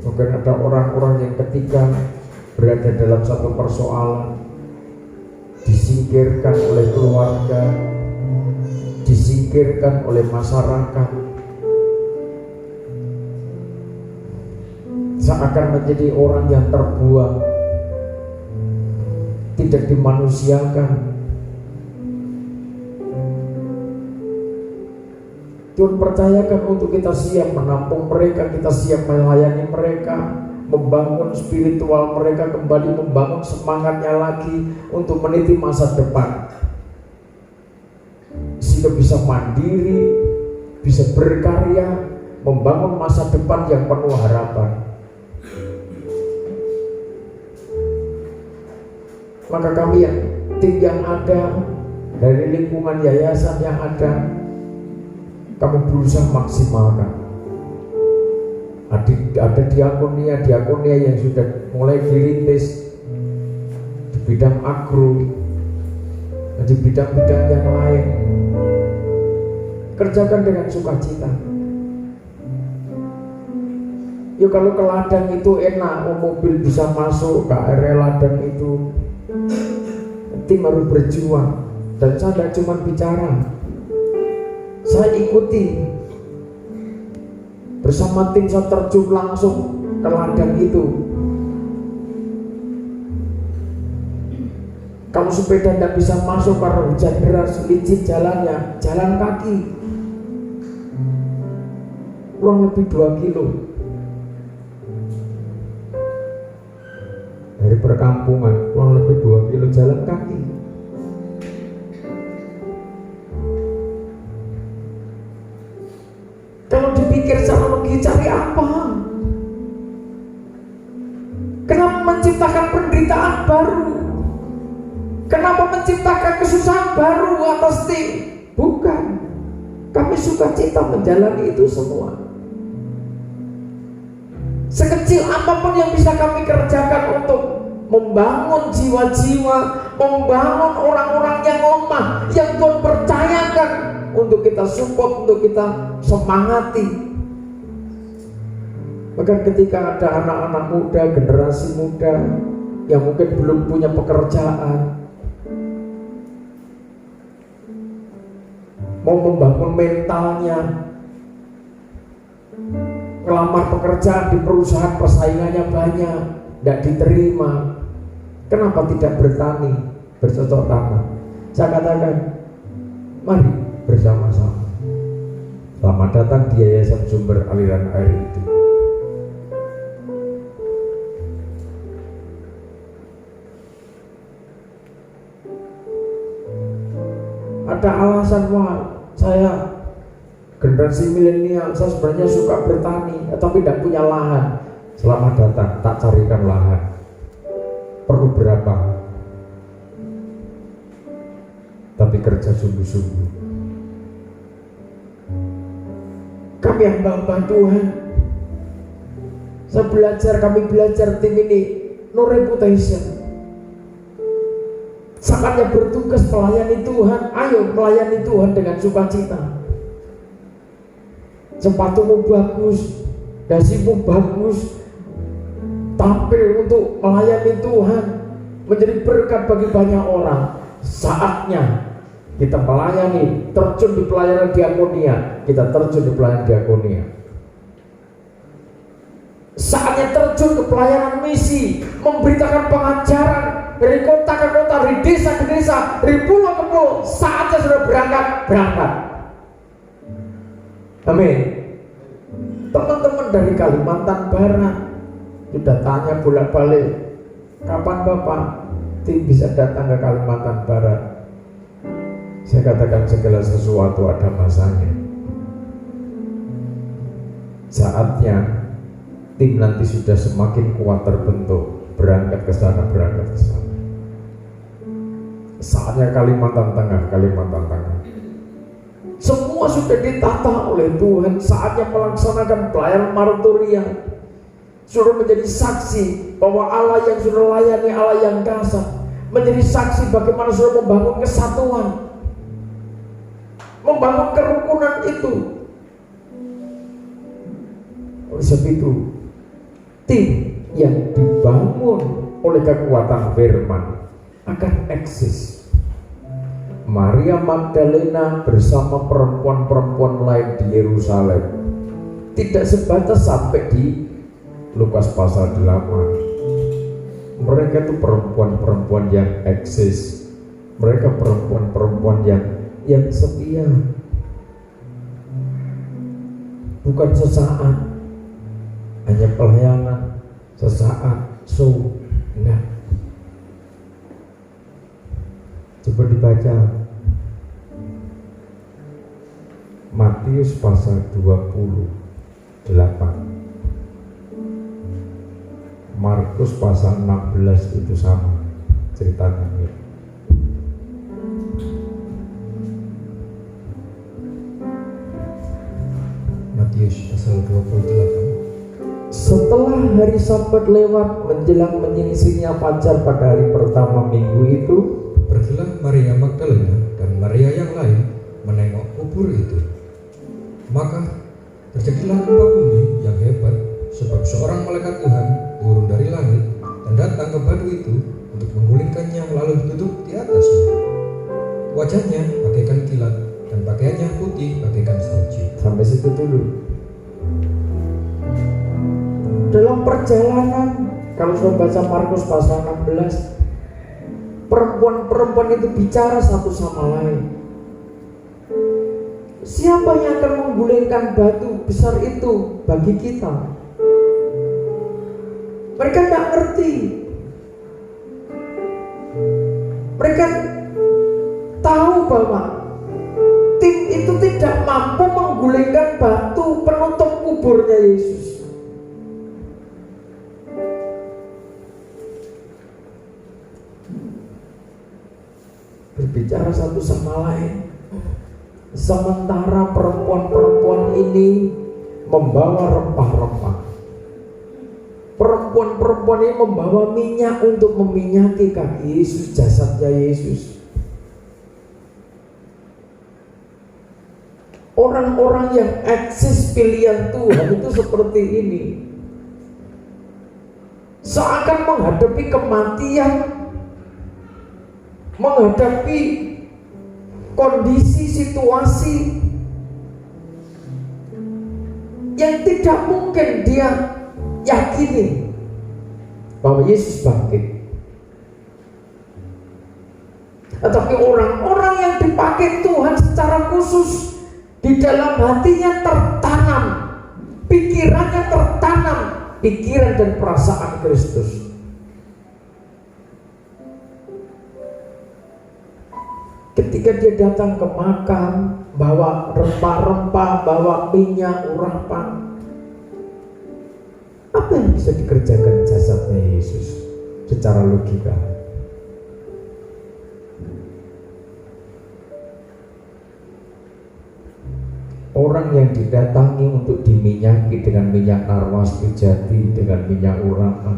Mungkin ada orang-orang yang ketika berada dalam satu persoalan disingkirkan oleh keluarga, disingkirkan oleh masyarakat, seakan menjadi orang yang terbuang, tidak dimanusiakan. Tuhan percayakan untuk kita siap menampung mereka, kita siap melayani mereka, membangun spiritual mereka kembali, membangun semangatnya lagi untuk meniti masa depan, sehingga bisa mandiri, bisa berkarya, membangun masa depan yang penuh harapan. Maka kami yang tim yang ada dari lingkungan yayasan yang ada, kami berusaha maksimalkan. Ada diakonia yang sudah mulai dirintis, bidang agro, di bidang-bidang yang lain. Kerjakan dengan sukacita. Ya kalau ke ladang itu enak, mobil bisa masuk, KRL ladang itu, tim harus berjuang. Dan saya tidak cuma bicara, saya ikuti bersama tim, saya terjun langsung ke ladang itu. Kalau sepeda tidak bisa masuk karena hujan deras, licin jalannya, jalan kaki kurang lebih 2 kilo dari perkampungan, kurang lebih 2 kilo jalan kaki. Kalau dipikir secara logis, cari apa? Kenapa menciptakan penderitaan baru? Kenapa menciptakan kesusahan baru atas tim? Bukan. Kami sukacita menjalani itu semua. Sekecil apapun yang bisa kami kerjakan untuk membangun jiwa-jiwa, membangun orang-orang yang lemah, yang Tuhan percayakan untuk kita support, untuk kita semangati. Bahkan ketika ada anak-anak muda, generasi muda yang mungkin belum punya pekerjaan, mau membangun mentalnya, ngelamar pekerjaan di perusahaan persaingannya banyak, tidak diterima. Kenapa tidak bertani, bercocok tanam? Saya katakan, mari bersama-sama. Selamat datang di Yayasan Sumber Aliran Air Hidup. Ada alasan, wah saya generasi milenial, saya sebenarnya suka bertani, tapi tidak punya lahan. Selamat datang, tak carikan lahan. Perlu berapa? Tapi kerja sungguh-sungguh. Kami yang hamba Tuhan, kami belajar tim ini, no reputation. Saatnya bertugas melayani Tuhan. Ayo melayani Tuhan dengan sukacita. Sepatumu bagus, dasimu bagus, tampil untuk melayani Tuhan, menjadi berkat bagi banyak orang. Saatnya kita melayani, terjun di pelayanan diakonia. Kita terjun di pelayanan diakonia. Saatnya terjun ke pelayanan misi, memberitakan pengajaran dari kota ke kota, dari desa ke desa, dari pulau ke pulau. Saatnya sudah berangkat. Amin. Teman-teman dari Kalimantan Barat sudah tanya bolak-balik, kapan Bapak tim bisa datang ke Kalimantan Barat? Saya katakan segala sesuatu ada masanya. Saatnya tim nanti sudah semakin kuat terbentuk, berangkat ke sana. Saatnya Kalimantan Tengah. Semua sudah ditata oleh Tuhan. Saatnya melaksanakan pelayanan marturia. Sudah menjadi saksi bahwa Allah yang sudah layani, Allah yang dahsyat. Menjadi saksi bagaimana sudah membangun kesatuan, membangun kerukunan itu. Oleh sebab itu, tim yang dibangun oleh kekuatan firman akan eksis. Maria Magdalena bersama perempuan-perempuan lain di Yerusalem tidak sebatas sampai di Lukas pasal 8. Mereka itu perempuan-perempuan yang eksis. Mereka perempuan-perempuan yang setia. Bukan sesaat, hanya pelayanan sesaat, enggak. Coba dibaca Matius pasal 28, Markus pasal 16 itu sama ceritanya. Matius pasal 28. Setelah hari Sabat lewat menjelang menyingsinya fajar pada hari pertama minggu itu, pergilah Maria Magdalena dan Maria yang lain menengok kubur itu. Maka terjadilah gempa bumi yang hebat, sebab seorang malaikat Tuhan turun dari langit dan datang ke batu itu untuk menggulingkannya lalu duduk di atasnya. Wajahnya bagaikan kilat dan pakaiannya putih bagaikan salju. sampai situ dulu. Dalam perjalanan, kalau sudah baca Markus pasal 16, perempuan-perempuan itu bicara satu sama lain. Siapa yang akan menggulingkan batu besar itu bagi kita? Mereka tidak ngerti. Mereka tahu bahwa tim itu tidak mampu menggulingkan batu penutup kuburnya Yesus. Berbicara satu sama lain. Sementara perempuan-perempuan ini membawa rempah-rempah. Perempuan-perempuan ini membawa minyak untuk meminyaki kaki Yesus, jasadnya Yesus. Orang-orang yang eksis pilihan Tuhan itu seperti ini. Seakan menghadapi kematian, menghadapi kondisi situasi yang tidak mungkin dia yakini bahwa Yesus bangkit. Tetapi orang-orang yang dipakai Tuhan secara khusus, di dalam hatinya tertanam, pikirannya tertanam, pikiran dan perasaan Kristus. Ketika dia datang ke makam, bawa rempah-rempah, bawa minyak urapan, apa yang bisa dikerjakan jasadnya Yesus secara logika? Orang yang didatangi untuk diminyaki dengan minyak narwastu jati, dengan minyak urapan,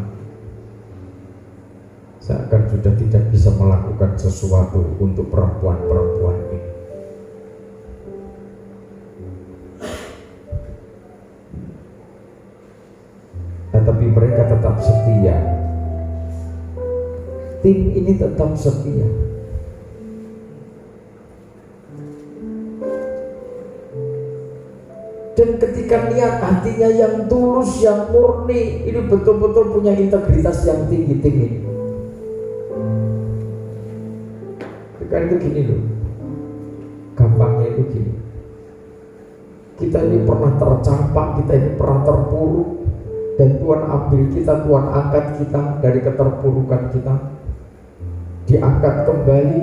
seakan sudah tidak bisa melakukan sesuatu untuk perempuan-perempuan ini. Tetapi mereka tetap setia. Tim ini tetap setia. Dan ketika niat hatinya yang tulus, yang murni, ini betul-betul punya integritas yang tinggi-tinggi. Kan itu gini loh, gampangnya itu gini. Kita ini pernah tercampak, kita ini pernah terpuruk, dan Tuhan ambil kita, Tuhan angkat kita dari keterpurukan kita, diangkat kembali,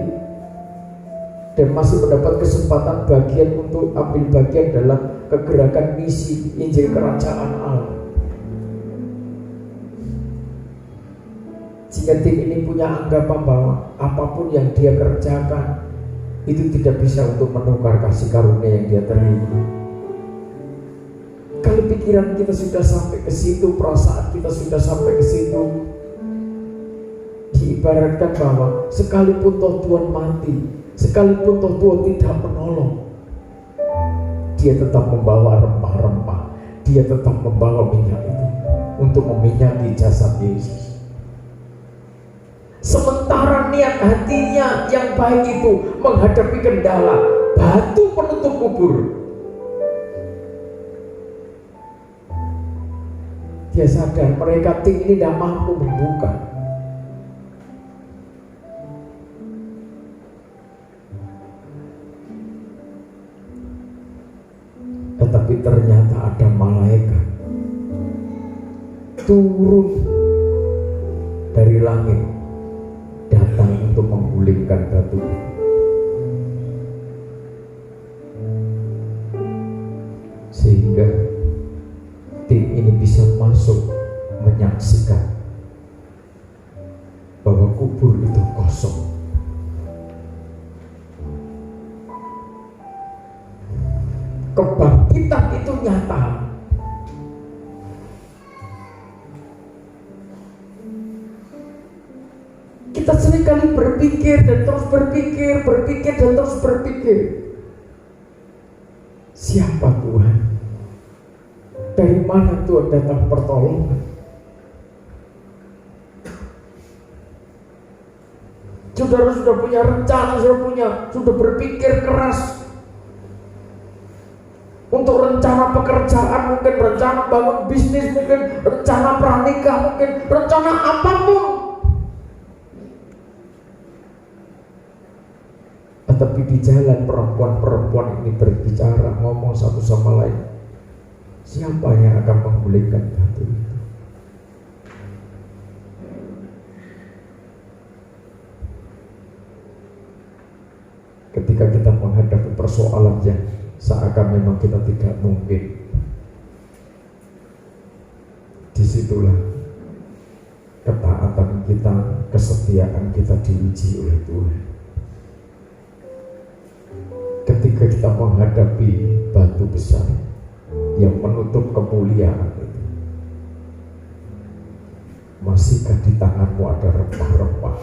dan masih mendapat kesempatan bagian untuk ambil bagian dalam kegerakan misi Injil Kerajaan Allah. Jika tim ini punya anggapan bahwa apapun yang dia kerjakan itu tidak bisa untuk menukar kasih karunia yang dia terima. Kalau pikiran kita sudah sampai ke situ, perasaan kita sudah sampai ke situ, diibaratkan bahwa sekalipun toh Tuhan mati, sekalipun toh Tuhan tidak menolong, dia tetap membawa rempah-rempah, dia tetap membawa minyak itu untuk meminyaki jasad Yesus. Sementara niat hatinya yang baik itu menghadapi kendala batu penutup kubur, dia sadar mereka tim ini tidak mampu membuka. Tetapi ternyata ada malaikat turun dari langit, datang untuk menggulingkan batu. Sehingga tim ini bisa masuk menyaksikan bahwa kubur itu kosong. Kebangkitan itu nyata. Kita seringkali berpikir dan terus berpikir dan terus berpikir. Siapa Tuhan? Dari mana Tuhan datang pertolongan? Saudara sudah punya rencana, sudah berpikir keras untuk rencana pekerjaan, mungkin rencana bangun bisnis, mungkin rencana pranikah, mungkin rencana apapun. Tetapi di jalan perempuan-perempuan ini berbicara, ngomong satu sama lain. Siapa yang akan menggulingkan batu itu? Ketika kita menghadapi persoalan yang seakan memang kita tidak mungkin, disitulah ketaatan kita, kesetiaan kita diuji oleh Tuhan. Ketika kita menghadapi batu besar yang menutup kemuliaan itu, masihkah di tanganmu ada rempah-rempah?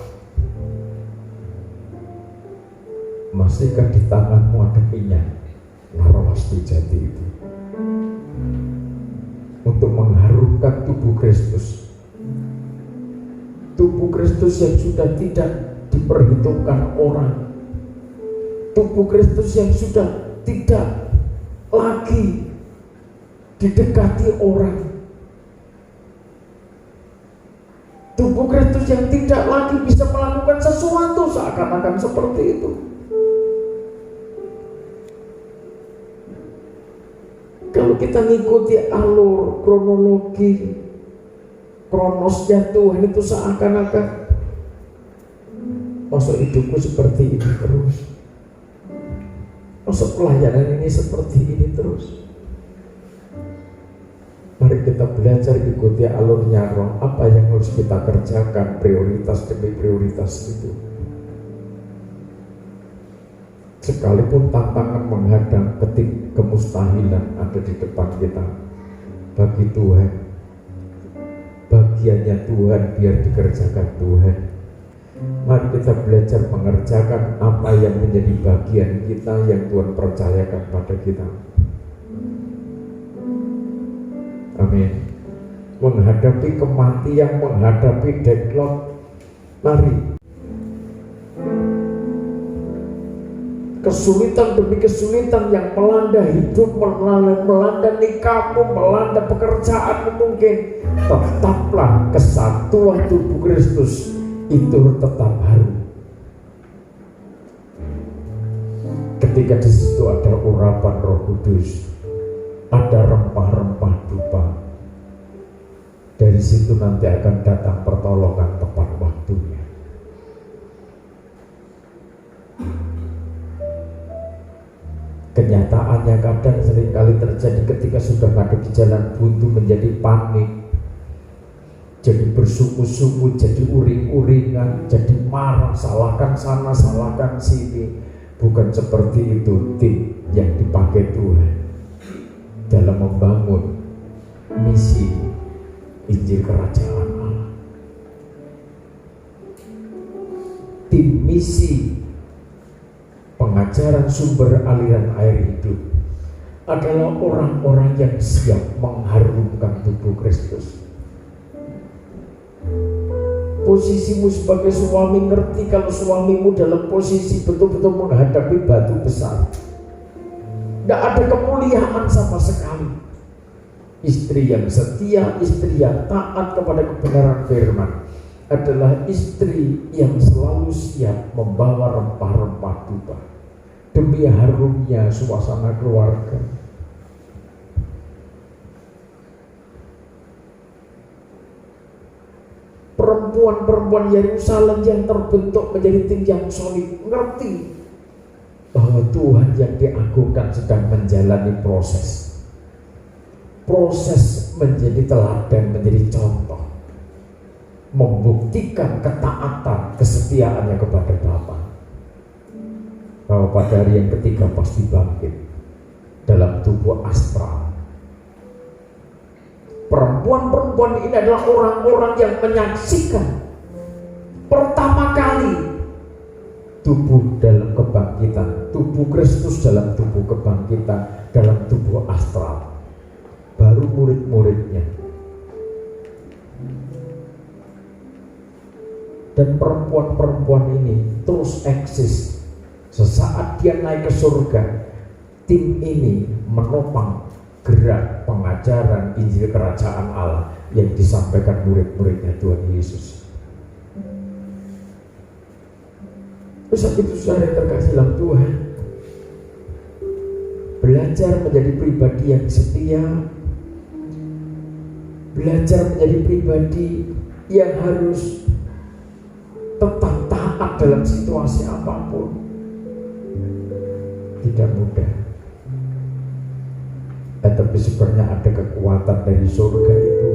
Masihkah di tanganmu ada minyak Narwasti Jati itu untuk mengharumkan tubuh Kristus? Tubuh Kristus yang sudah tidak diperhitungkan orang, tubuh Kristus yang sudah tidak lagi didekati orang, tubuh Kristus yang tidak lagi bisa melakukan sesuatu seakan-akan seperti itu. Kalau kita ngikuti alur kronologi kronosnya Tuhan itu seakan-akan masuk hidupku seperti ini terus, masuk pelayanan ini seperti ini terus. Mari kita belajar ikuti alurnya Roh. Apa yang harus kita kerjakan, prioritas demi prioritas itu. Sekalipun tantangan menghadang, kemustahilan ada di depan kita, bagi Tuhan, bagiannya Tuhan biar dikerjakan Tuhan. Mari kita belajar mengerjakan apa yang menjadi bagian kita yang Tuhan percayakan pada kita. Amin. Menghadapi kematian, menghadapi deadlock, mari. Kesulitan demi kesulitan yang melanda hidup, melanda nikahmu, melanda pekerjaanmu mungkin, tetaplah kesatuan tubuh Kristus itu tetap harum. Ketika di situ ada urapan Roh Kudus, ada rempah-rempah dupa, dari situ nanti akan datang pertolongan tepat waktunya. Kenyataannya kadang seringkali terjadi ketika sudah menghadapi jalan buntu menjadi panik, jadi bersungu-sungu, jadi uring-uringan, jadi marah, salahkan sana, salahkan sini. Bukan seperti itu tim yang dipakai Tuhan dalam membangun misi Injil Kerajaan Allah. Tim misi pengajaran sumber aliran air hidup adalah orang-orang yang siap mengharumkan tubuh Kristus. Posisimu sebagai suami, ngerti kalau suamimu dalam posisi betul-betul menghadapi batu besar, tidak ada kemuliaan sama sekali. Istri yang setia, istri yang taat kepada kebenaran firman adalah istri yang selalu siap membawa rempah-rempah dupa demi harumnya suasana keluarga. Perempuan-perempuan Yerusalem yang terbentuk menjadi tim yang solid, ngerti bahwa Tuhan yang diagungkan sedang menjalani proses menjadi teladan, menjadi contoh, membuktikan ketaatan, kesetiaannya kepada Bapa. Bahwa pada hari yang ketiga pasti bangkit dalam tubuh astral. Perempuan-perempuan ini adalah orang-orang yang menyaksikan pertama Dan perempuan-perempuan ini terus eksis. Sesaat dia naik ke surga, tim ini menopang gerak pengajaran Injil Kerajaan Allah yang disampaikan murid-muridnya Tuhan Yesus. Saat itu saudara terkasih dalam Tuhan, belajar menjadi pribadi yang setia, belajar menjadi pribadi yang harus tetap taat dalam situasi apapun, tidak mudah. Tapi sebenarnya ada kekuatan dari surga itu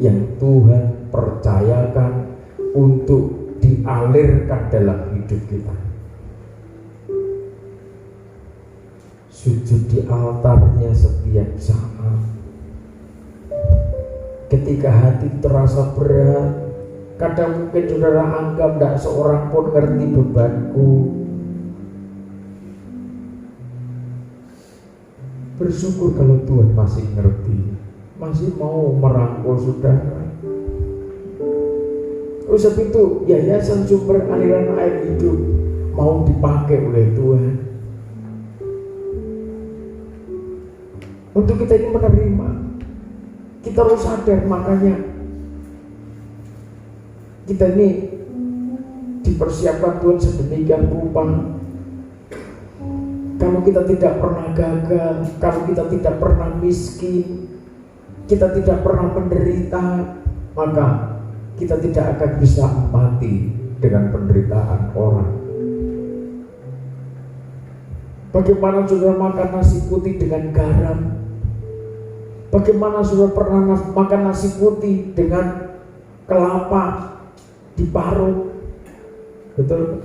yang Tuhan percayakan untuk dialirkan dalam hidup kita. Sujud di altarnya setiap saat. Ketika hati terasa berat, kadang mungkin saudara anggap tidak seorang pun ngerti bebanku. Bersyukur kalau Tuhan masih ngerti, masih mau merangkul saudara. Sebab itu yayasan sumber aliran air hidup mau dipakai oleh Tuhan untuk kita ini menerima. Kita harus sadar, makanya kita ini dipersiapkan Tuhan sedemikian rupa. Kalau kita tidak pernah gagal, kalau kita tidak pernah miskin, kita tidak pernah menderita, maka kita tidak akan bisa mati dengan penderitaan orang. Bagaimana saudara makan nasi putih dengan garam? Bagaimana saudara pernah makan nasi putih dengan kelapa diparut? Betul?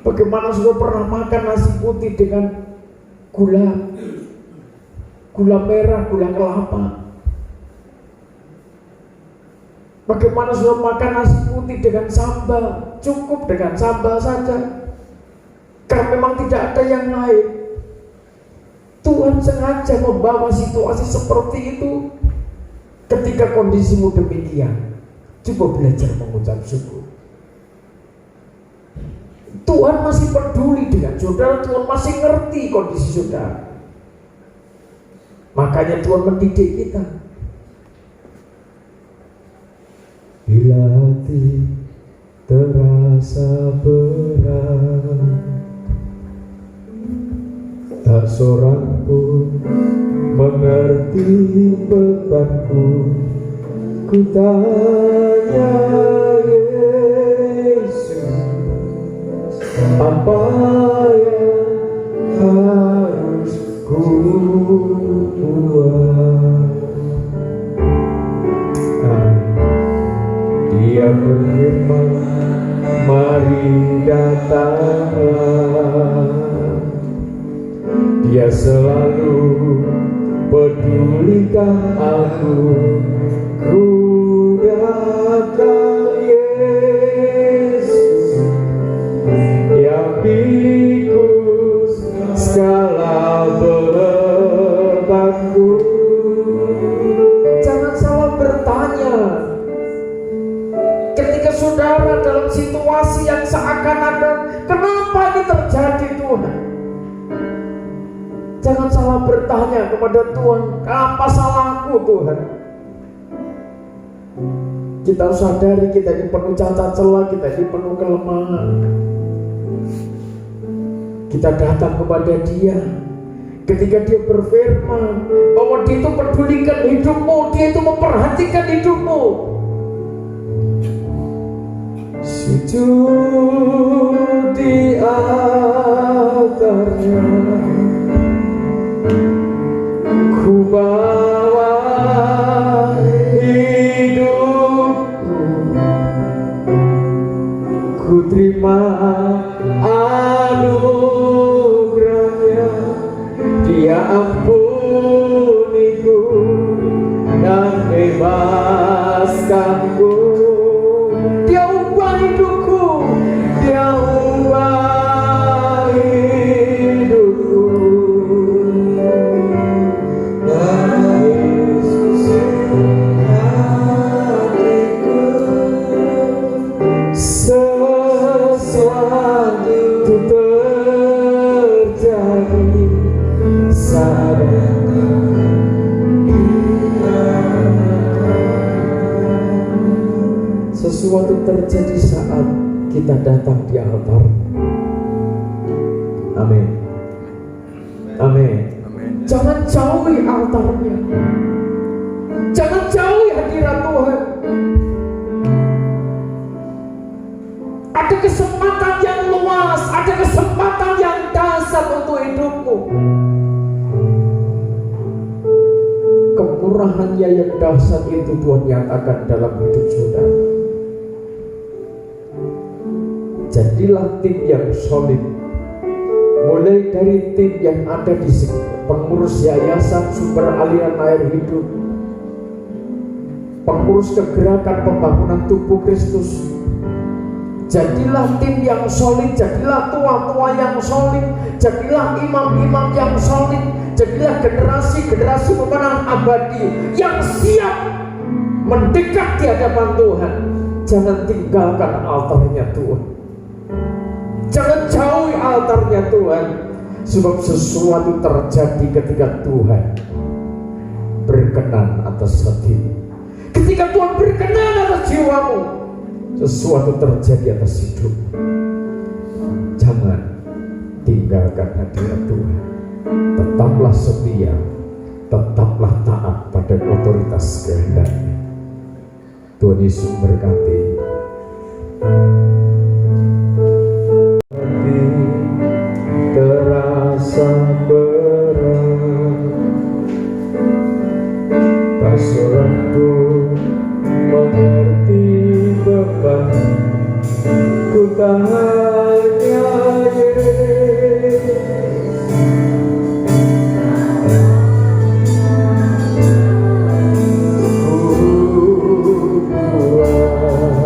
Bagaimana saudara pernah makan nasi putih dengan gula merah, gula kelapa? Bagaimana saudara makan nasi putih dengan sambal? Cukup dengan sambal saja, karena memang tidak ada yang lain. Tuhan sengaja membawa situasi seperti itu. Ketika kondisimu demikian, coba belajar mengucap syukur. Tuhan masih peduli dengan saudara, Tuhan masih ngerti kondisi saudara. Makanya Tuhan mendidik kita. Bila hati terasa berat, tak seorang pun mengerti bebanku. Ku tanya Yesus, apa yang harus ku buat? Dia berfirman, mari datanglah. Dia selalu pedulikan aku. Ku datang Yesus yang pikul segala bebanku. Jangan salah bertanya. Ketika saudara dalam situasi yang seakan-akan kenapa ini terjadi Tuhan, jangan salah bertanya kepada Tuhan, apa salahku Tuhan? Kita harus sadari kita ini penuh cacat celah, kita ini penuh kelemahan. Kita datang kepada Dia ketika Dia berfirman bahwa Dia itu pedulikan hidupmu, Dia itu memperhatikan hidupmu. Sujud di altarnya, ku bawa hidupku, ku terima anugerahnya. Dia ampuniku dan bebaskanku. Dia ubah hidupku, Dia sesuatu terjadi saat kita datang di altar. Amin. Amin. Jangan jauhi altarnya. Jangan jauhi hadirat Tuhan. Ada kesempatan yang luas, ada kesempatan yang dahsyat untuk hidupmu. Kemurahannya yang dahsyat itu Tuhan nyatakan dalam hidup saudara. Jadilah tim yang solid. Mulai dari tim yang ada di pengurus yayasan sumber aliran air hidup, pengurus kegerakan pembangunan tubuh Kristus. Jadilah tim yang solid, jadilah tua-tua yang solid, jadilah imam-imam yang solid, jadilah generasi-generasi pemenang abadi yang siap mendekat di hadapan Tuhan. Jangan tinggalkan altarnya Tuhan. Jangan jauhi altarnya Tuhan. Sebab sesuatu terjadi ketika Tuhan berkenan atas hatimu. Ketika Tuhan berkenan atas jiwamu, sesuatu terjadi atas hidup. Jangan tinggalkan hadirat Tuhan. Tetaplah setia, tetaplah taat pada otoritas kehendaknya. Tuhan Yesus berkati. Terasa berat, tak seorang pun mengerti beban ku tak hanya ku kuat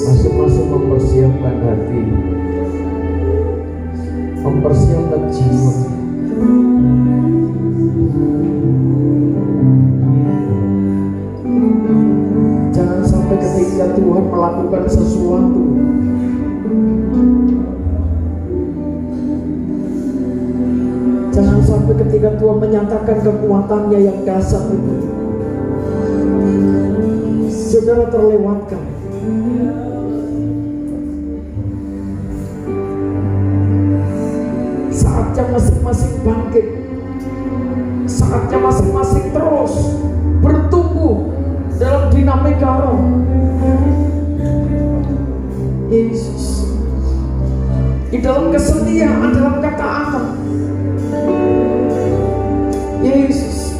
Masing-masing mempersiapkan hati, mempersiapkan jiwa. Jangan sampai ketika Tuhan melakukan sesuatu, jangan sampai ketika Tuhan menyatakan kekuatannya yang dahsyat itu, saudara terlewatkan. Saatnya masing-masing bangkit, saatnya masing-masing terus bertumbuh dalam dinamika roh. Yesus, di dalam kesetiaan, dalam ketaatan. Yesus,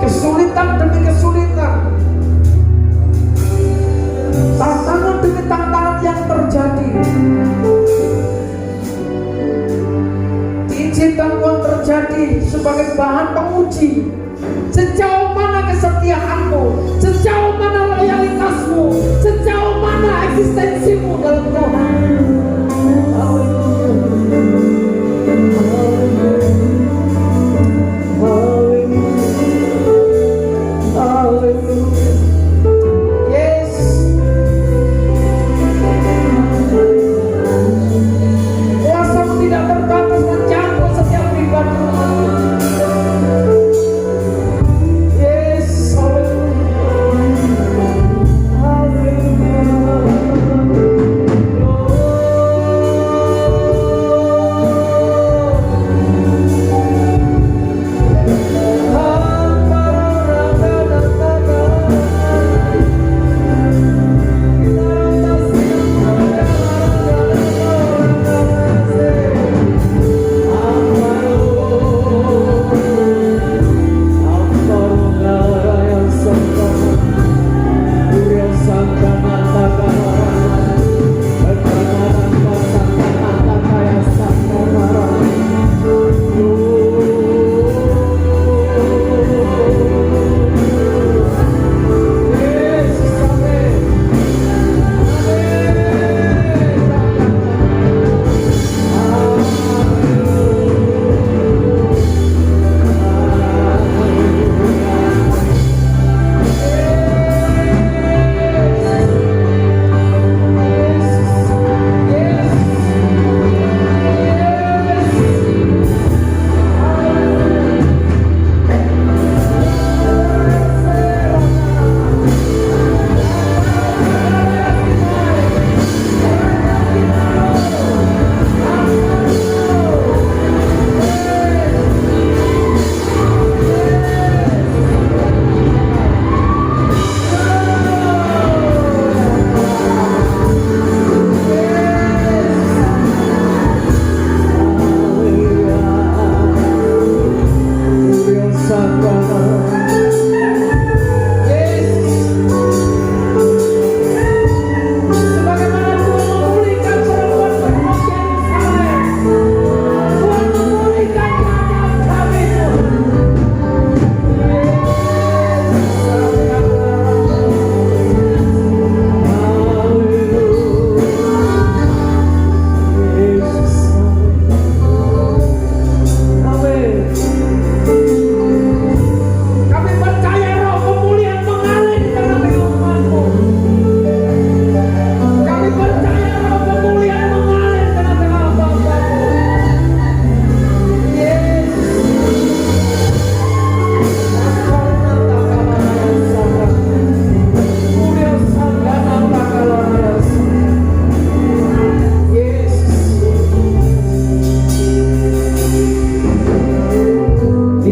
kesulitan demi kesulitan, tantangan demi tantangan yang terjadi, diizinkan Tuhan terjadi sebagai bahan penguji. Sejauh mana kesetiaanmu, sejauh mana loyalitasmu, sejauh mana eksistensimu dalam Tuhan.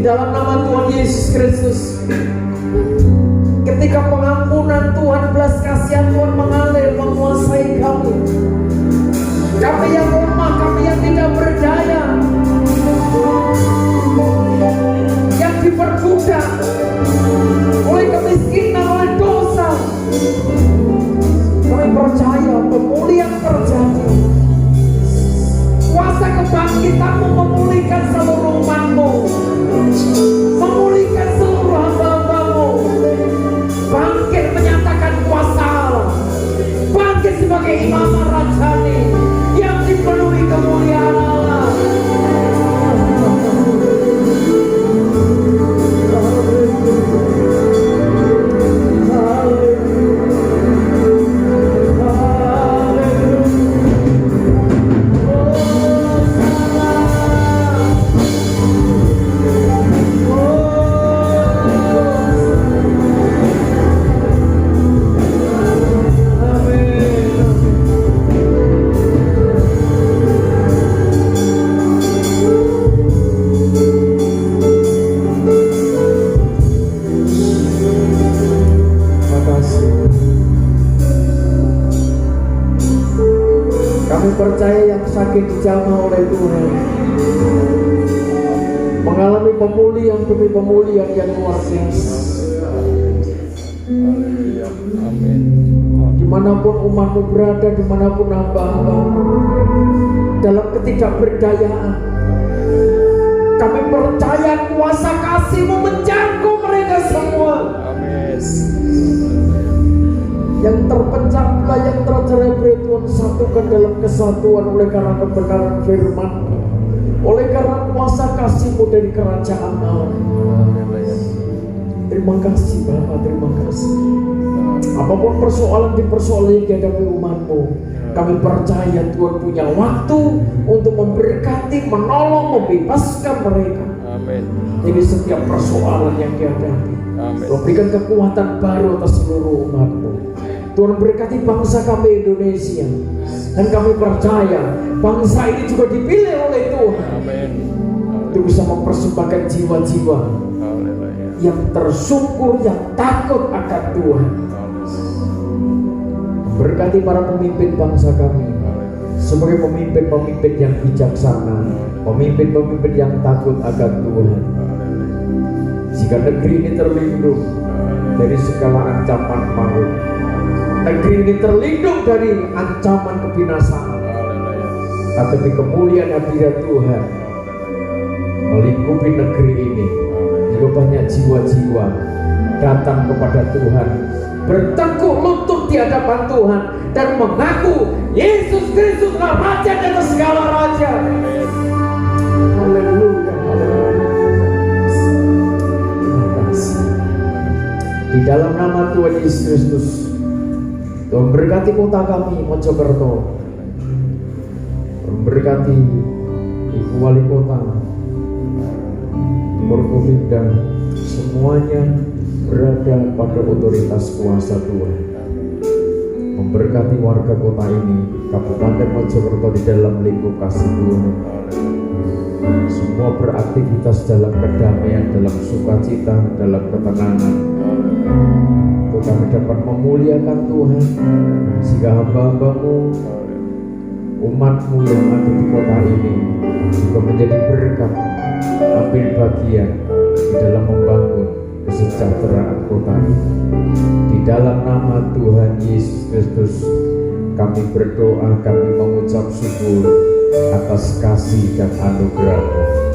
dalam nama Tuhan Yesus Kristus. Ketika pengampunan Tuhan, belas kasihan Tuhan mengalir menguasai kami, kami yang lemah, kami yang tidak berdaya, sakit dijamah oleh Tuhan, mengalami pemulihan demi pemulihan yang luar biasa. Dimanapun umatmu berada, dimanapun hamba-hambamu dalam ketidakberdayaan, kami percaya kuasa kasih-Mu menjangkau mereka semua. Yang terpecah belah, yang tercerai-berai, Tuhan satukan dalam kesatuan oleh karena kebenaran firman, oleh karena kuasa kasih-Mu dari kerajaan Allah. Terima kasih Bapa, terima kasih. Apapun persoalan di persoalan yang dihadapi umat-Mu, kami percaya Tuhan punya waktu untuk memberkati, menolong, membebaskan mereka. Amin. Jadi setiap persoalan yang dihadapi, Tuhan berikan kekuatan baru atas seluruh umat-Mu. Tuhan berkati bangsa kami Indonesia, dan kami percaya bangsa ini juga dipilih oleh Tuhan. Amin. Untuk bisa mempersembahkan jiwa-jiwa yang tersungkur, yang takut akan Tuhan. Berkati para pemimpin bangsa kami sebagai pemimpin-pemimpin yang bijaksana, pemimpin-pemimpin yang takut akan Tuhan. Jika negeri ini terlindung dari segala ancaman maut, negeri ini terlindung dari ancaman kebinasaan, tetapi kemuliaan hadirat Tuhan melingkupi negeri ini. Juga banyak jiwa-jiwa datang kepada Tuhan, bertekuk lutut di hadapan Tuhan dan mengaku Yesus Kristus adalah Raja di atas segala raja. Haleluya. Terima kasih. Di dalam nama Tuhan Yesus Kristus, Tuhan berkati kota kami Mojokerto, berkati Ibu Wali Kota, Forkopimda, semuanya berada pada otoritas kuasa Tuhan. Memberkati warga kota ini, Kabupaten Mojokerto di dalam lingkup kasih Tuhan. Semua beraktivitas dalam kedamaian, dalam sukacita, dalam ketenangan. Untuk kami dapat memuliakan Tuhan, sehingga hamba-hambamu, umat-Mu yang ada di kota ini juga menjadi berkat, ambil bagian di dalam membangun kesejahteraan kota ini. Di dalam nama Tuhan Yesus Kristus kami berdoa, kami mengucap syukur atas kasih dan anugerah-Mu.